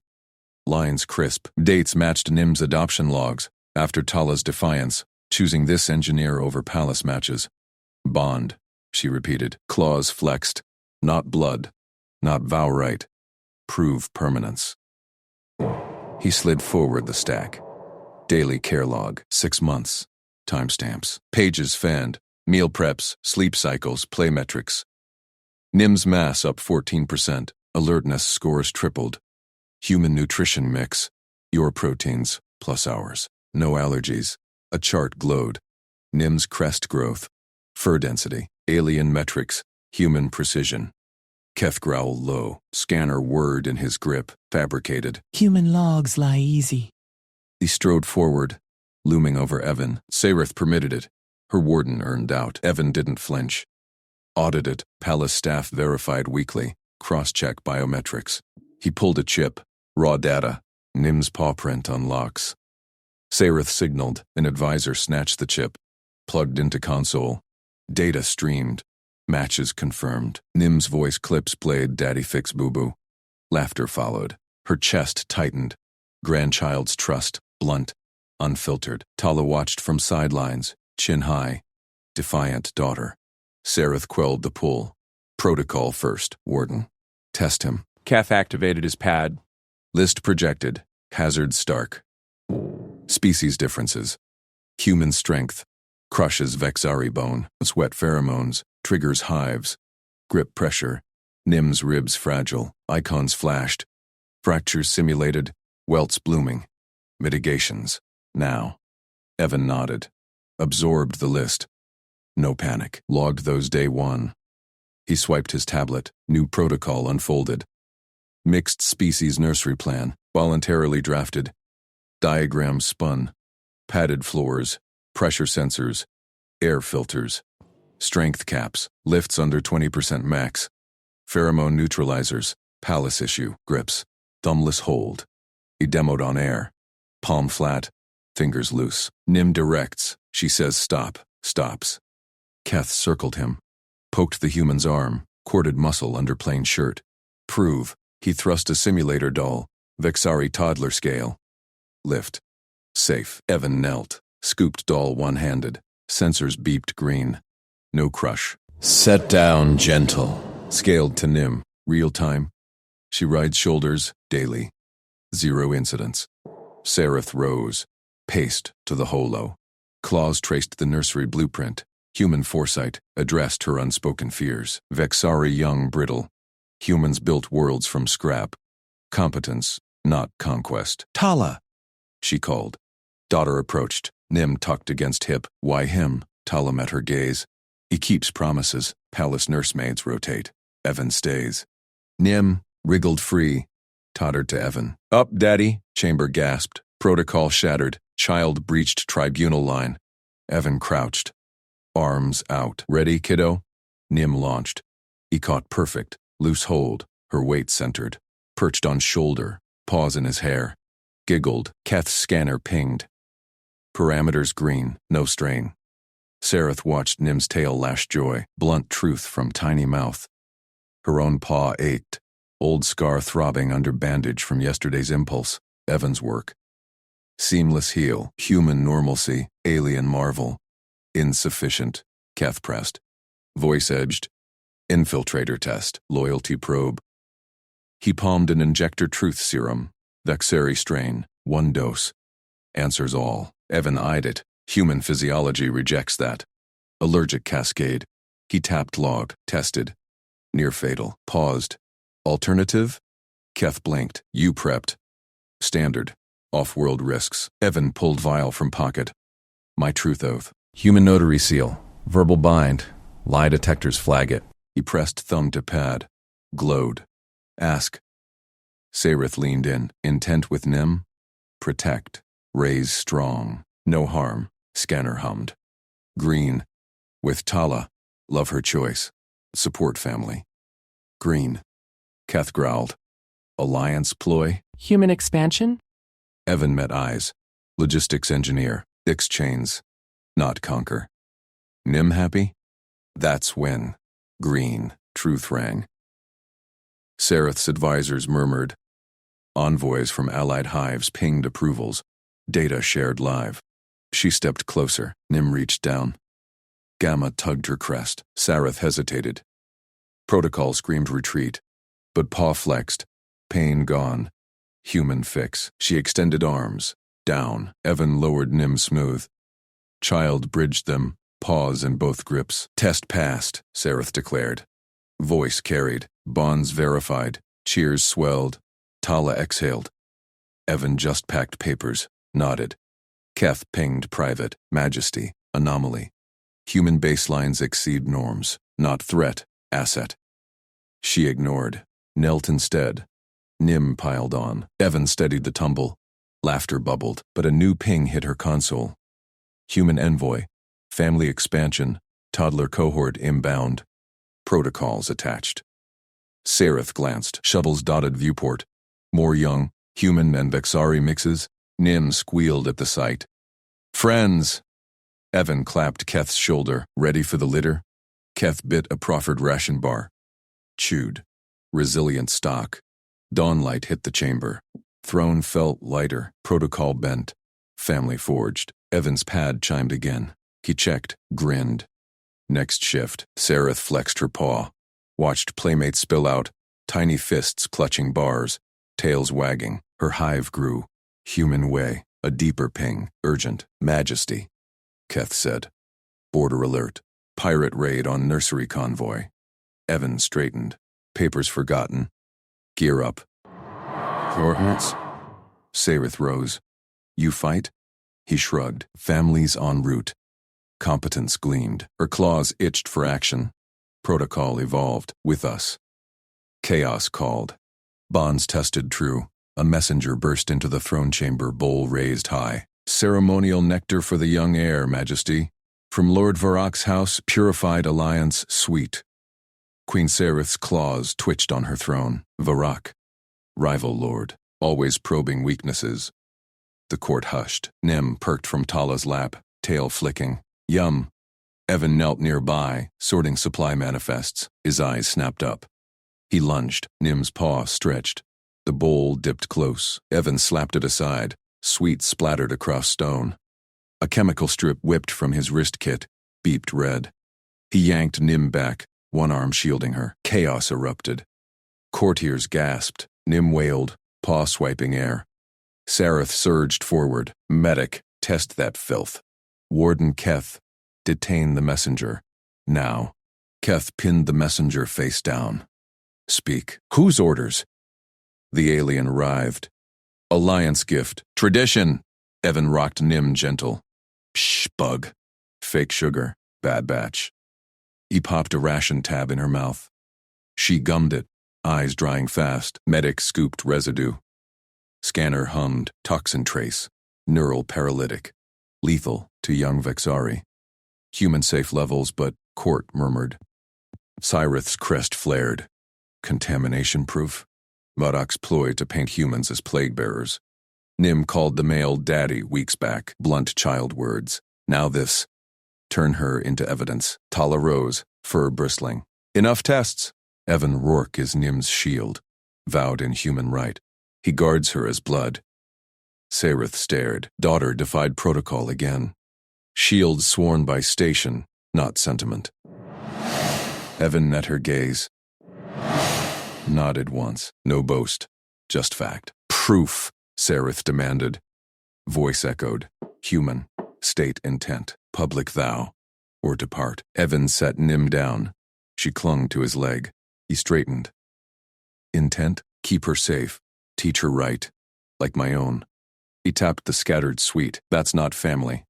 Lines crisp. Dates matched Nim's adoption logs. After Tala's defiance, choosing this engineer over palace matches. Bond, she repeated. Claws flexed. Not blood. Not vow right. Prove permanence. He slid forward the stack. Daily care log, 6 months. Timestamps. Pages fanned. Meal preps, sleep cycles, play metrics. Nim's mass up 14%. Alertness scores tripled. Human nutrition mix. Your proteins, plus ours. No allergies. A chart glowed. Nim's crest growth. Fur density. Alien metrics. Human precision. Keth growled low. Scanner word in his grip. Fabricated.
Human logs lie easy.
He strode forward, looming over Evan. Sereth permitted it. Her warden earned out. Evan didn't flinch. Audited. Palace staff verified weekly. Cross-check biometrics. He pulled a chip. Raw data. Nim's paw print unlocks. Sereth signaled. An advisor snatched the chip. Plugged into console. Data streamed. Matches confirmed. Nim's voice clips played Daddy Fix Boo Boo. Laughter followed. Her chest tightened. Grandchild's trust, blunt, unfiltered. Tala watched from sidelines, chin high. Defiant daughter. Sereth quelled the pull. Protocol first, Warden. Test him.
Keth activated his pad.
List projected. Hazard stark. Species differences. Human strength. Crushes Vexari bone. Sweat pheromones. Triggers hives. Grip pressure. Nim's ribs fragile. Icons flashed. Fractures simulated. Welts blooming. Mitigations. Now. Evan nodded. Absorbed the list. No panic. Logged those day 1. He swiped his tablet. New protocol unfolded. Mixed species nursery plan. Voluntarily drafted. Diagrams spun. Padded floors. Pressure sensors. Air filters. Strength caps. Lifts under 20% max. Pheromone neutralizers. Palace issue. Grips. Thumbless hold. He demoed on air. Palm flat. Fingers loose. Nim directs. She says stop. Stops. Keth circled him. Poked the human's arm. Corded muscle under plain shirt. Prove. He thrust a simulator doll. Vexari toddler scale. Lift. Safe. Evan knelt. Scooped doll one-handed. Sensors beeped green. No crush. Set down, gentle. Scaled to Nim. Real time. She rides shoulders, daily. 0 incidents. Sereth rose. Paced to the holo. Claws traced the nursery blueprint. Human foresight addressed her unspoken fears. Vexari young brittle. Humans built worlds from scrap. Competence, not conquest. Tala, she called. Daughter approached. Nim tucked against hip. Why him? Tala met her gaze. He keeps promises. Palace nursemaids rotate. Evan stays. Nim wriggled free. Tottered to Evan. Up, Daddy, Chamber gasped. Protocol shattered. Child breached tribunal line. Evan crouched. Arms out. Ready, kiddo? Nim launched. He caught perfect, loose hold, her weight centered. Perched on shoulder, paws in his hair. Giggled, Keth's scanner pinged. Parameters green, no strain. Sareth watched Nim's tail lash joy, blunt truth from tiny mouth. Her own paw ached, old scar throbbing under bandage from yesterday's impulse, Evan's work. Seamless heel, human normalcy, alien marvel. Insufficient, Keth pressed. Voice edged. Infiltrator test, loyalty probe. He palmed an injector truth serum, Vexeri strain, 1 dose. Answers all. Evan eyed it. Human physiology rejects that. Allergic cascade. He tapped log, tested. Near fatal. Paused. Alternative? Keth blinked. You prepped. Standard. Off-world risks. Evan pulled vial from pocket. My truth oath. Human notary seal. Verbal bind. Lie detectors flag it. He pressed thumb to pad. Glowed. Ask. Sareth leaned in, intent with Nim. Protect. Raise strong. No harm. Scanner hummed. Green. With Tala. Love her choice. Support family. Green. Keth growled. Alliance ploy?
Human expansion?
Evan met eyes. Logistics engineer. Ix chains. Not conquer. Nim happy? That's when. Green. Truth rang. Sareth's advisors murmured. Envoys from allied hives pinged approvals. Data shared live. She stepped closer. Nim reached down. Gamma tugged her crest. Sareth hesitated. Protocol screamed retreat. But paw flexed. Pain gone. Human fix. She extended arms. Down. Evan lowered Nim smooth. Child bridged them. Paws in both grips. Test passed, Sareth declared. Voice carried. Bonds verified. Cheers swelled. Tala exhaled. Evan just packed papers. Nodded. Keth pinged private. Majesty. Anomaly. Human baselines exceed norms. Not threat. Asset. She ignored. Knelt instead. Nim piled on. Evan steadied the tumble. Laughter bubbled, but a new ping hit her console. Human envoy. Family expansion. Toddler cohort inbound. Protocols attached. Sareth glanced. Shuttle's dotted viewport. More young, human and Vexari mixes. Nim squealed at the sight. Friends! Evan clapped Keth's shoulder, ready for the litter. Keth bit a proffered ration bar. Chewed. Resilient stock. Dawnlight hit the chamber. Throne felt lighter. Protocol bent. Family forged. Evan's pad chimed again. He checked, grinned. Next shift, Sareth flexed her paw. Watched playmates spill out, tiny fists clutching bars, tails wagging. Her hive grew. Human way, a deeper ping, urgent, majesty. Keth said. Border alert. Pirate raid on nursery convoy. Evan straightened. Papers forgotten. Gear up. Coordinates? Sareth rose. You fight? He shrugged. Families en route. Competence gleamed. Her claws itched for action. Protocol evolved. With us. Chaos called. Bonds tested true. A messenger burst into the throne chamber, bowl raised high. Ceremonial nectar for the young heir, Majesty. From Lord Varrock's house, purified alliance, sweet. Queen Sareth's claws twitched on her throne. Varrock. Rival lord. Always probing weaknesses. The court hushed. Nim perked from Tala's lap, tail flicking. Yum. Evan knelt nearby, sorting supply manifests. His eyes snapped up. He lunged. Nim's paw stretched. The bowl dipped close. Evan slapped it aside. Sweet splattered across stone. A chemical strip whipped from his wrist kit, beeped red. He yanked Nim back, one arm shielding her. Chaos erupted. Courtiers gasped. Nim wailed, paw swiping air. Sareth surged forward. Medic, test that filth. Warden Keth, detain the messenger. Now. Keth pinned the messenger face down. Speak. Whose orders? The alien writhed. Alliance gift. Tradition. Evan rocked Nim gentle. Shh, bug. Fake sugar. Bad batch. He popped a ration tab in her mouth. She gummed it, eyes drying fast. Medic scooped residue. Scanner hummed. Toxin trace. Neural paralytic. Lethal to young Vexari. Human safe levels, but court murmured. Cyrith's crest flared. Contamination-proof? Mudok's ploy to paint humans as plague-bearers. Nim called the male daddy weeks back, blunt child words. Now this. Turn her into evidence. Tala rose, fur bristling. Enough tests. Evan Rourke is Nim's shield, vowed in human right. He guards her as blood. Sarith stared. Daughter defied protocol again. Shield sworn by station, not sentiment. Evan met her gaze. Nodded once. No boast. Just fact. Proof, Sarith demanded. Voice echoed. Human. State intent. Public thou. Or depart. Evan set Nim down. She clung to his leg. He straightened. Intent? Keep her safe. Teach her right. Like my own. He tapped the scattered suite. That's not family.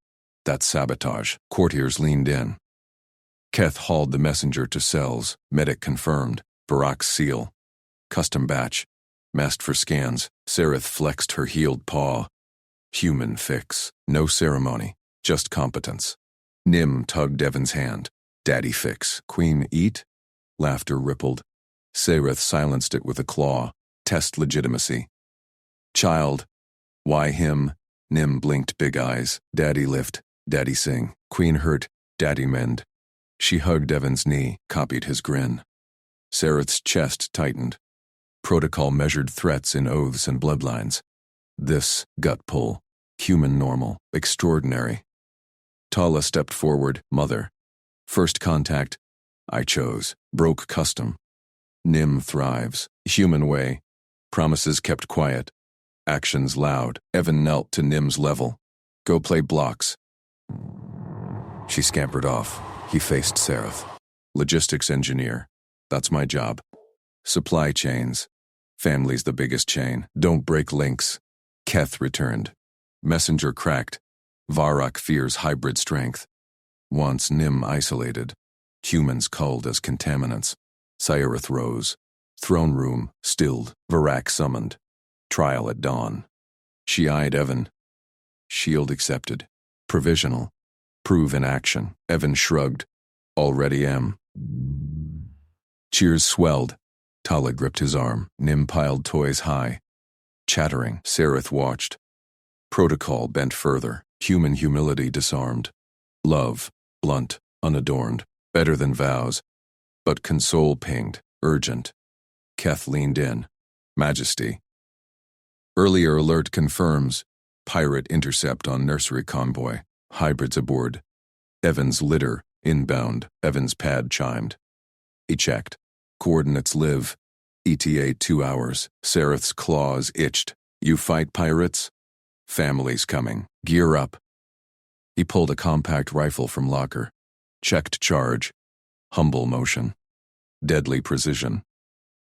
That's sabotage. Courtiers leaned in. Keth hauled the messenger to cells. Medic confirmed. Barak's seal. Custom batch. Masked for scans. Sarith flexed her healed paw. Human fix. No ceremony. Just competence. Nim tugged Evan's hand. Daddy fix. Queen eat? Laughter rippled. Sarith silenced it with a claw. Test legitimacy. Child. Why him? Nim blinked big eyes. Daddy lift. Daddy sing. Queen hurt. Daddy mend. She hugged Evan's knee, copied his grin. Sarith's chest tightened. Protocol measured threats in oaths and bloodlines. This, gut pull. Human normal. Extraordinary. Tala stepped forward. Mother. First contact. I chose. Broke custom. Nim thrives. Human way. Promises kept quiet. Actions loud. Evan knelt to Nim's level. Go play blocks. She scampered off. He faced Sarith. Logistics engineer. That's my job. Supply chains. Family's the biggest chain. Don't break links. Keth returned. Messenger cracked. Varrock fears hybrid strength. Wants Nim isolated. Humans culled as contaminants. Cyrith rose. Throne room, stilled. Varrock summoned. Trial at dawn. She eyed Evan. Shield accepted. Provisional. Prove in action. Evan shrugged. Already am. Cheers swelled. Tala gripped his arm. Nim piled toys high. Chattering, Sarith watched. Protocol bent further. Human humility disarmed. Love, blunt, unadorned. Better than vows. But console pinged. Urgent. Keth leaned in. Majesty. Earlier alert confirms. Pirate intercept on nursery convoy. Hybrids aboard. Evan's litter, inbound. Evan's pad chimed. He checked. Coordinates live. ETA 2 hours. Sarith's claws itched. You fight pirates? Family's coming. Gear up. He pulled a compact rifle from locker. Checked charge. Humble motion. Deadly precision.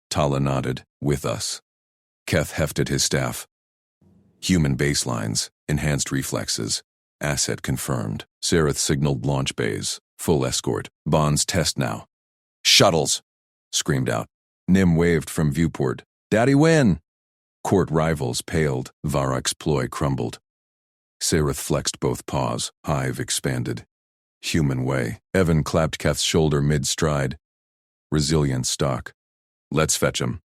Tala nodded. With us. Keth hefted his staff. Human baselines. Enhanced reflexes. Asset confirmed. Sarith signaled launch bays. Full escort. Bonds test now. Shuttles! Screamed out. Nim waved from viewport. Daddy win! Court rivals paled. Varrock's ploy crumbled. Sarith flexed both paws. Hive expanded. Human way. Evan clapped Keth's shoulder mid-stride. Resilient stock. Let's fetch him.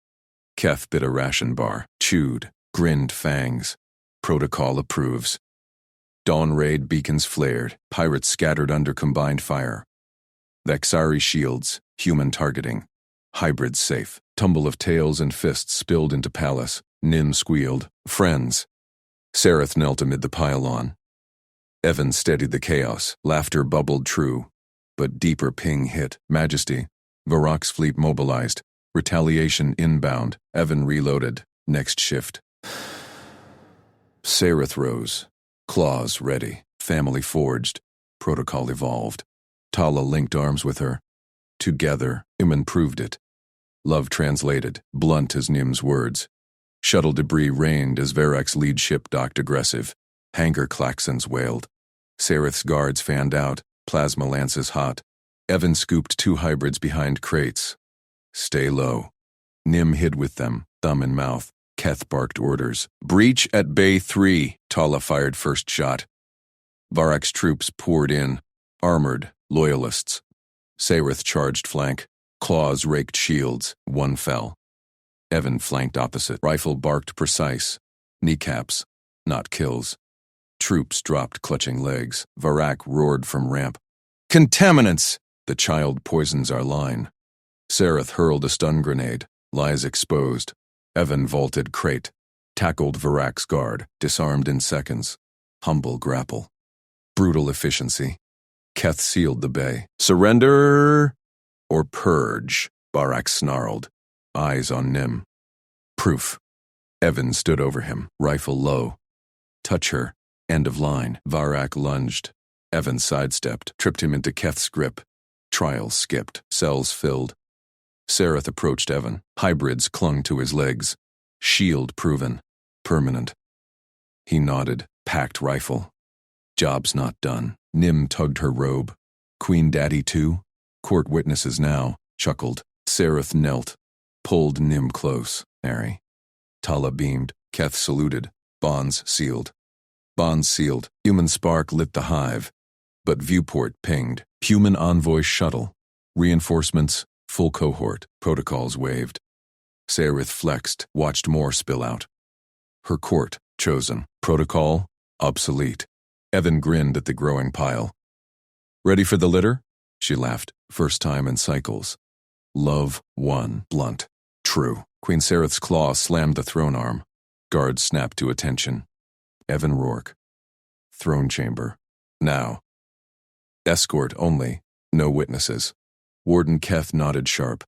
Keth bit a ration bar. Chewed. Grinned fangs. Protocol approves. Dawn raid beacons flared. Pirates scattered under combined fire. Vexari shields. Human targeting. Hybrids safe. Tumble of tails and fists spilled into palace. Nim squealed. Friends. Sarith knelt amid the pylon. Evan steadied the chaos. Laughter bubbled true. But deeper ping hit. Majesty. Varrock's fleet mobilized. Retaliation inbound. Evan reloaded. Next shift. Sarith rose. Claws ready. Family forged. Protocol evolved. Tala linked arms with her. Together, Iman proved it. Love translated, blunt as Nim's words. Shuttle debris rained as Varrock's lead ship docked aggressive. Hangar klaxons wailed. Sarith's guards fanned out, plasma lances hot. Evan scooped 2 hybrids behind crates. Stay low. Nim hid with them, thumb in mouth. Keth barked orders. Breach at Bay 3. Tala fired first shot. Varrock's troops poured in. Armored, loyalists. Sarith charged flank. Claws raked shields, one fell. Evan flanked opposite. Rifle barked precise. Kneecaps, not kills. Troops dropped clutching legs. Varak roared from ramp. Contaminants! The child poisons our line. Sareth hurled a stun grenade. Lies exposed. Evan vaulted crate. Tackled Varak's guard. Disarmed in seconds. Humble grapple. Brutal efficiency. Keth sealed the bay. Surrender or purge, Varak snarled. Eyes on Nim. Proof. Evan stood over him, rifle low. Touch her. End of line. Varak lunged. Evan sidestepped, tripped him into Keth's grip. Trial skipped. Cells filled. Sareth approached Evan. Hybrids clung to his legs. Shield proven. Permanent. He nodded. Packed rifle. Job's not done. Nim tugged her robe. Queen Daddy too? Court witnesses now. Chuckled. Sareth knelt. Pulled Nim close. Mary. Tala beamed. Keth saluted. Bonds sealed. Bonds sealed. Human spark lit the hive. But viewport pinged. Human envoy shuttle. Reinforcements, full cohort. Protocols waved. Sareth flexed, watched more spill out. Her court, chosen. Protocol, obsolete. Evan grinned at the growing pile. Ready for the litter? She laughed. First time in cycles. Love won. Blunt. True. Queen Sareth's claw slammed the throne arm. Guards snapped to attention. Evan Rourke. Throne chamber. Now. Escort only. No witnesses. Warden Keth nodded sharp.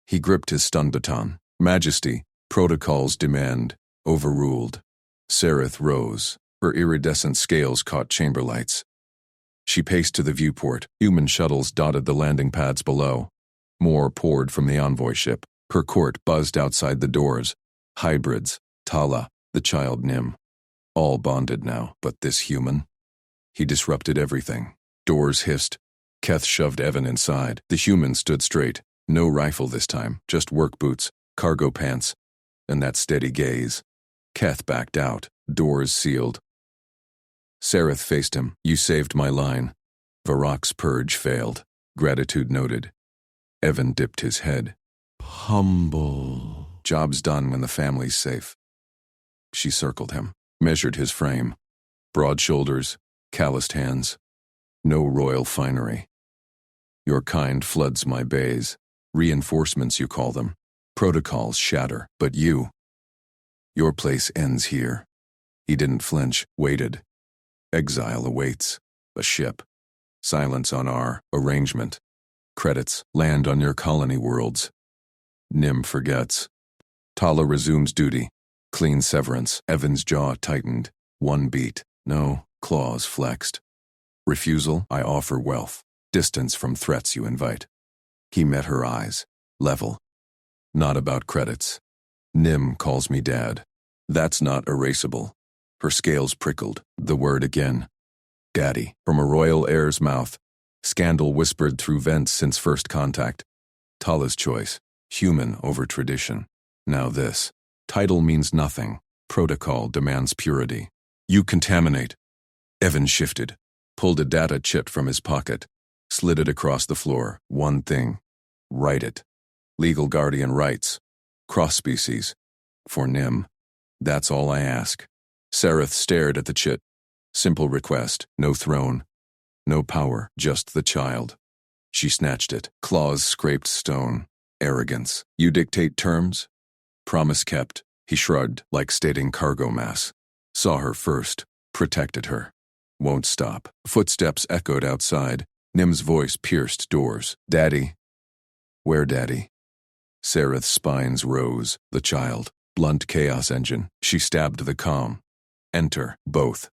He gripped his stun baton. Majesty. Protocols demand. Overruled. Sareth rose. Her iridescent scales caught chamber lights. She paced to the viewport. Human shuttles dotted the landing pads below. More poured from the envoy ship. Her court buzzed outside the doors. Hybrids. Tala. The child Nim. All bonded now, but this human? He disrupted everything. Doors hissed. Keth shoved Evan inside. The human stood straight. No rifle this time, just work boots, cargo pants, and that steady gaze. Keth backed out. Doors sealed. Sareth faced him. You saved my line. Varak's purge failed. Gratitude noted. Evan dipped his head. Humble. Job's done when the family's safe. She circled him, measured his frame. Broad shoulders, calloused hands. No royal finery. Your kind floods my bays. Reinforcements, you call them. Protocols shatter, but you. Your place ends here. He didn't flinch, waited. Exile awaits. A ship. Silence on our arrangement. Credits land on your colony worlds. Nim forgets. Tala resumes duty. Clean severance. Evan's jaw tightened. One beat. No, claws flexed. Refusal, I offer wealth. Distance from threats you invite. He met her eyes. Level. Not about credits. Nim calls me dad. That's not erasable. Her scales prickled. The word again. Daddy. From a royal heir's mouth. Scandal whispered through vents since first contact. Tala's choice. Human over tradition. Now this. Title means nothing. Protocol demands purity. You contaminate. Evan shifted. Pulled a data chip from his pocket. Slid it across the floor. One thing. Write it. Legal guardian rights. Cross species. For Nim. That's all I ask. Sareth stared at the chit. Simple request. No throne. No power. Just the child. She snatched it. Claws scraped stone. Arrogance. You dictate terms? Promise kept. He shrugged, like stating cargo mass. Saw her first. Protected her. Won't stop. Footsteps echoed outside. Nim's voice pierced doors. Daddy. Where Daddy? Sareth's spines rose. The child. Blunt chaos engine. She stabbed the comm. Enter. Both.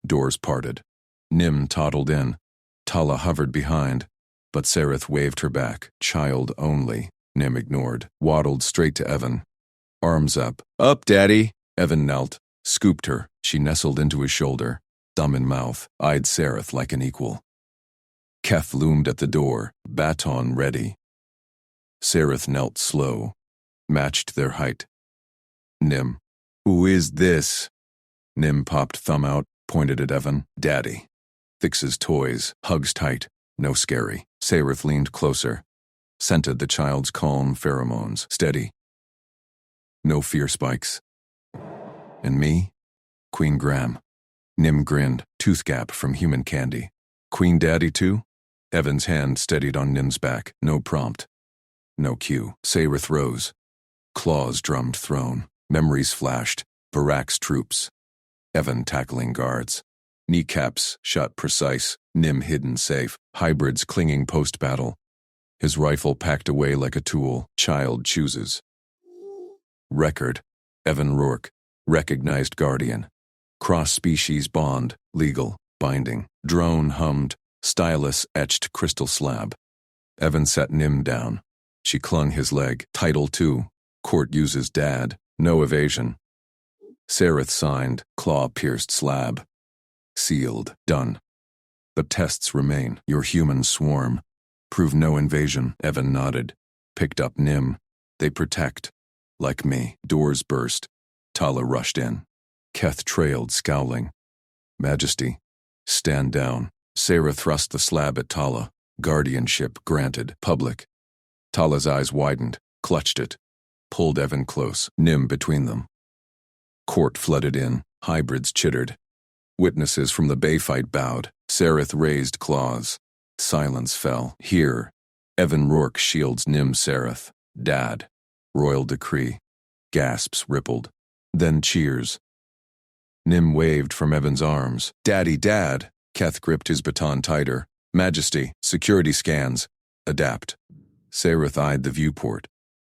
Doors parted. Nim toddled in. Tala hovered behind. But Sareth waved her back. Child only. Nim ignored. Waddled straight to Evan. Arms up. Up, Daddy. Evan knelt. Scooped her. She nestled into his shoulder. Thumb in mouth. Eyed Sareth like an equal. Keth loomed at the door. Baton ready. Sareth knelt slow. Matched their height. Nim. Who is this? Nim popped thumb out, pointed at Evan. Daddy. Fixes toys. Hugs tight. No scary. Sareth leaned closer. scented the child's calm pheromones. Steady. No fear spikes. And me? Queen Graham. Nim grinned, tooth gap from human candy. Queen Daddy too? Evan's hand steadied on Nim's back. No prompt. No cue. Sareth rose. Claws drummed throne. Memories flashed. Barak's troops. Evan tackling guards. Kneecaps shot precise. Nim hidden safe. Hybrids clinging post-battle. His rifle packed away like a tool. Child chooses. Record. Evan Rourke. Recognized guardian. Cross-species bond. Legal. Binding. Drone hummed. Stylus etched crystal slab. Evan set Nim down. She clung his leg. Title II. Court uses dad. No evasion. Sareth signed. Claw-pierced slab. Sealed. Done. But tests remain. Your human swarm. Prove no invasion. Evan nodded. Picked up Nim. They protect. Like me. Doors burst. Tala rushed in. Keth trailed, scowling. Majesty. Stand down. Sarah thrust the slab at Tala. Guardianship granted. Public. Tala's eyes widened. Clutched it. Pulled Evan close. Nim between them. Court flooded in. Hybrids chittered. Witnesses from the Bay fight bowed. Sareth raised claws. Silence fell. Here. Evan Rourke shields Nim Sareth. Dad. Royal decree. Gasps rippled. Then cheers. Nim waved from Evan's arms. Daddy, Dad. Keth gripped his baton tighter. Majesty. Security scans. Adapt. Sareth eyed the viewport.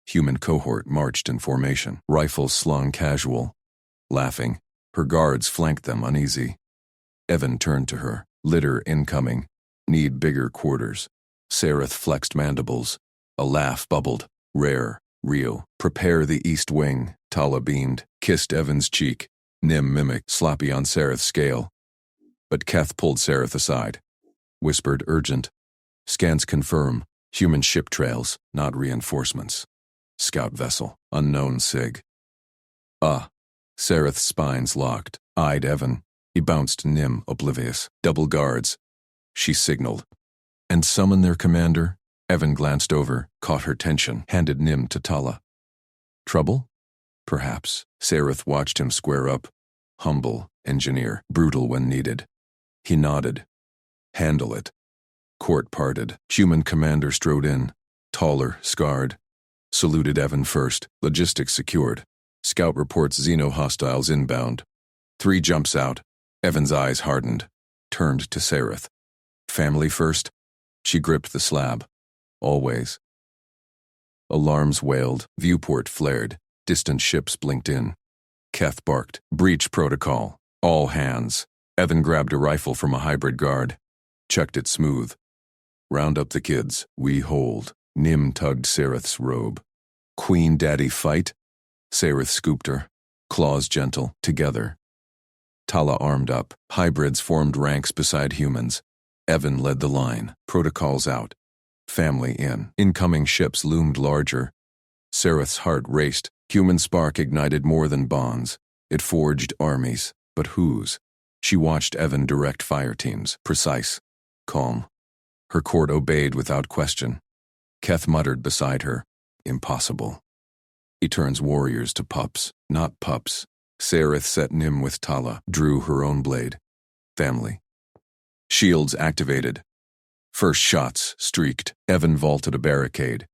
Human cohort marched in formation. Rifles slung casual. Laughing. Her guards flanked them uneasy. Evan turned to her. Litter incoming. Need bigger quarters. Sareth flexed mandibles. A laugh bubbled. Rare. Real. Prepare the east wing. Tala beamed. Kissed Evan's cheek. Nim mimicked. Sloppy on Sareth's scale. But Keth pulled Sareth aside. Whispered urgent. Scans confirm. Human ship trails, not reinforcements. Scout vessel. Unknown sig. Sareth's spines locked. Eyed Evan. He bounced Nim, oblivious. Double guards. She signaled. And summon their commander? Evan glanced over, caught her tension, handed Nim to Tala. Trouble? Perhaps. Sareth watched him square up. Humble, engineer, brutal when needed. He nodded. Handle it. Court parted. Human commander strode in. Taller, scarred. Saluted Evan first. Logistics secured. Scout reports Xeno hostiles inbound. 3 jumps out. Evan's eyes hardened. Turned to Sareth. Family first? She gripped the slab. Always. Alarms wailed. Viewport flared. Distant ships blinked in. Keth barked. Breach protocol. All hands. Evan grabbed a rifle from a hybrid guard. Chucked it smooth. Round up the kids. We hold. Nim tugged Sareth's robe. Queen Daddy fight? Sareth scooped her. Claws gentle. Together. Tala armed up. Hybrids formed ranks beside humans. Evan led the line. Protocols out. Family in. Incoming ships loomed larger. Sareth's heart raced. Human spark ignited more than bonds. It forged armies. But whose? She watched Evan direct fire teams. Precise. Calm. Her court obeyed without question. Keth muttered beside her. Impossible. He turns warriors to pups. Not pups. Sareth set Nim with Tala. Drew her own blade. Family. Shields activated. First shots streaked. Evan vaulted a barricade.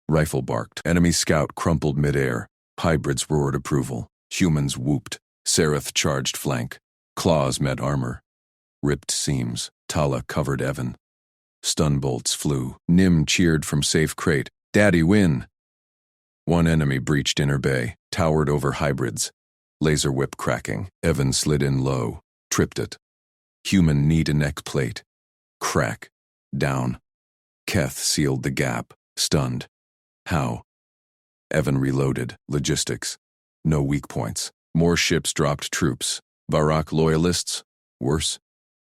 Rifle barked. Enemy scout crumpled midair. Hybrids roared approval. Humans whooped. Sareth charged flank. Claws met armor. Ripped seams. Tala covered Evan. Stun bolts flew. Nim cheered from safe crate. Daddy win! One enemy breached inner bay. Towered over hybrids. Laser whip cracking. Evan slid in low. Tripped it. Human knee to neck plate. Crack. Down. Keth sealed the gap. Stunned. How? Evan reloaded. Logistics. No weak points. More ships dropped troops. Barak loyalists? Worse.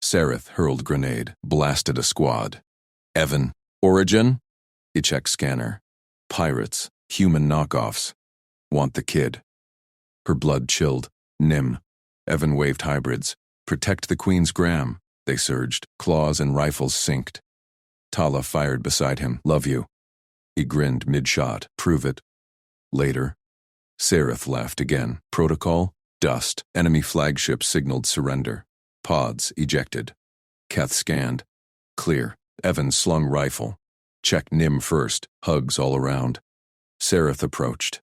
Sareth hurled grenade. Blasted a squad. Evan. Origin? He checked scanner. Pirates. Human knockoffs. Want the kid. Her blood chilled. Nim. Evan waved hybrids. Protect the Queen's Graham. They surged. Claws and rifles synced. Tala fired beside him. Love you. He grinned mid-shot. Prove it. Later. Sareth laughed again. Protocol? Dust. Enemy flagship signaled surrender. Pods ejected. Keth scanned. Clear. Evan slung rifle. Check Nim first. Hugs all around. Sareth approached.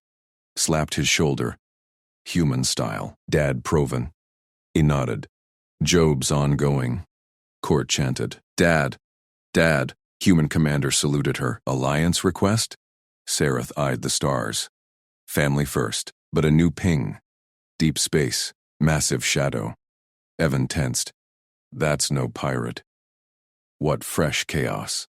Slapped his shoulder. Human style. Dad proven. He nodded. Job's ongoing. Court chanted. Dad. Dad. Human commander saluted her. Alliance request? Sareth eyed the stars. Family first, but a new ping. Deep space. Massive shadow. Evan tensed. That's no pirate. What fresh chaos.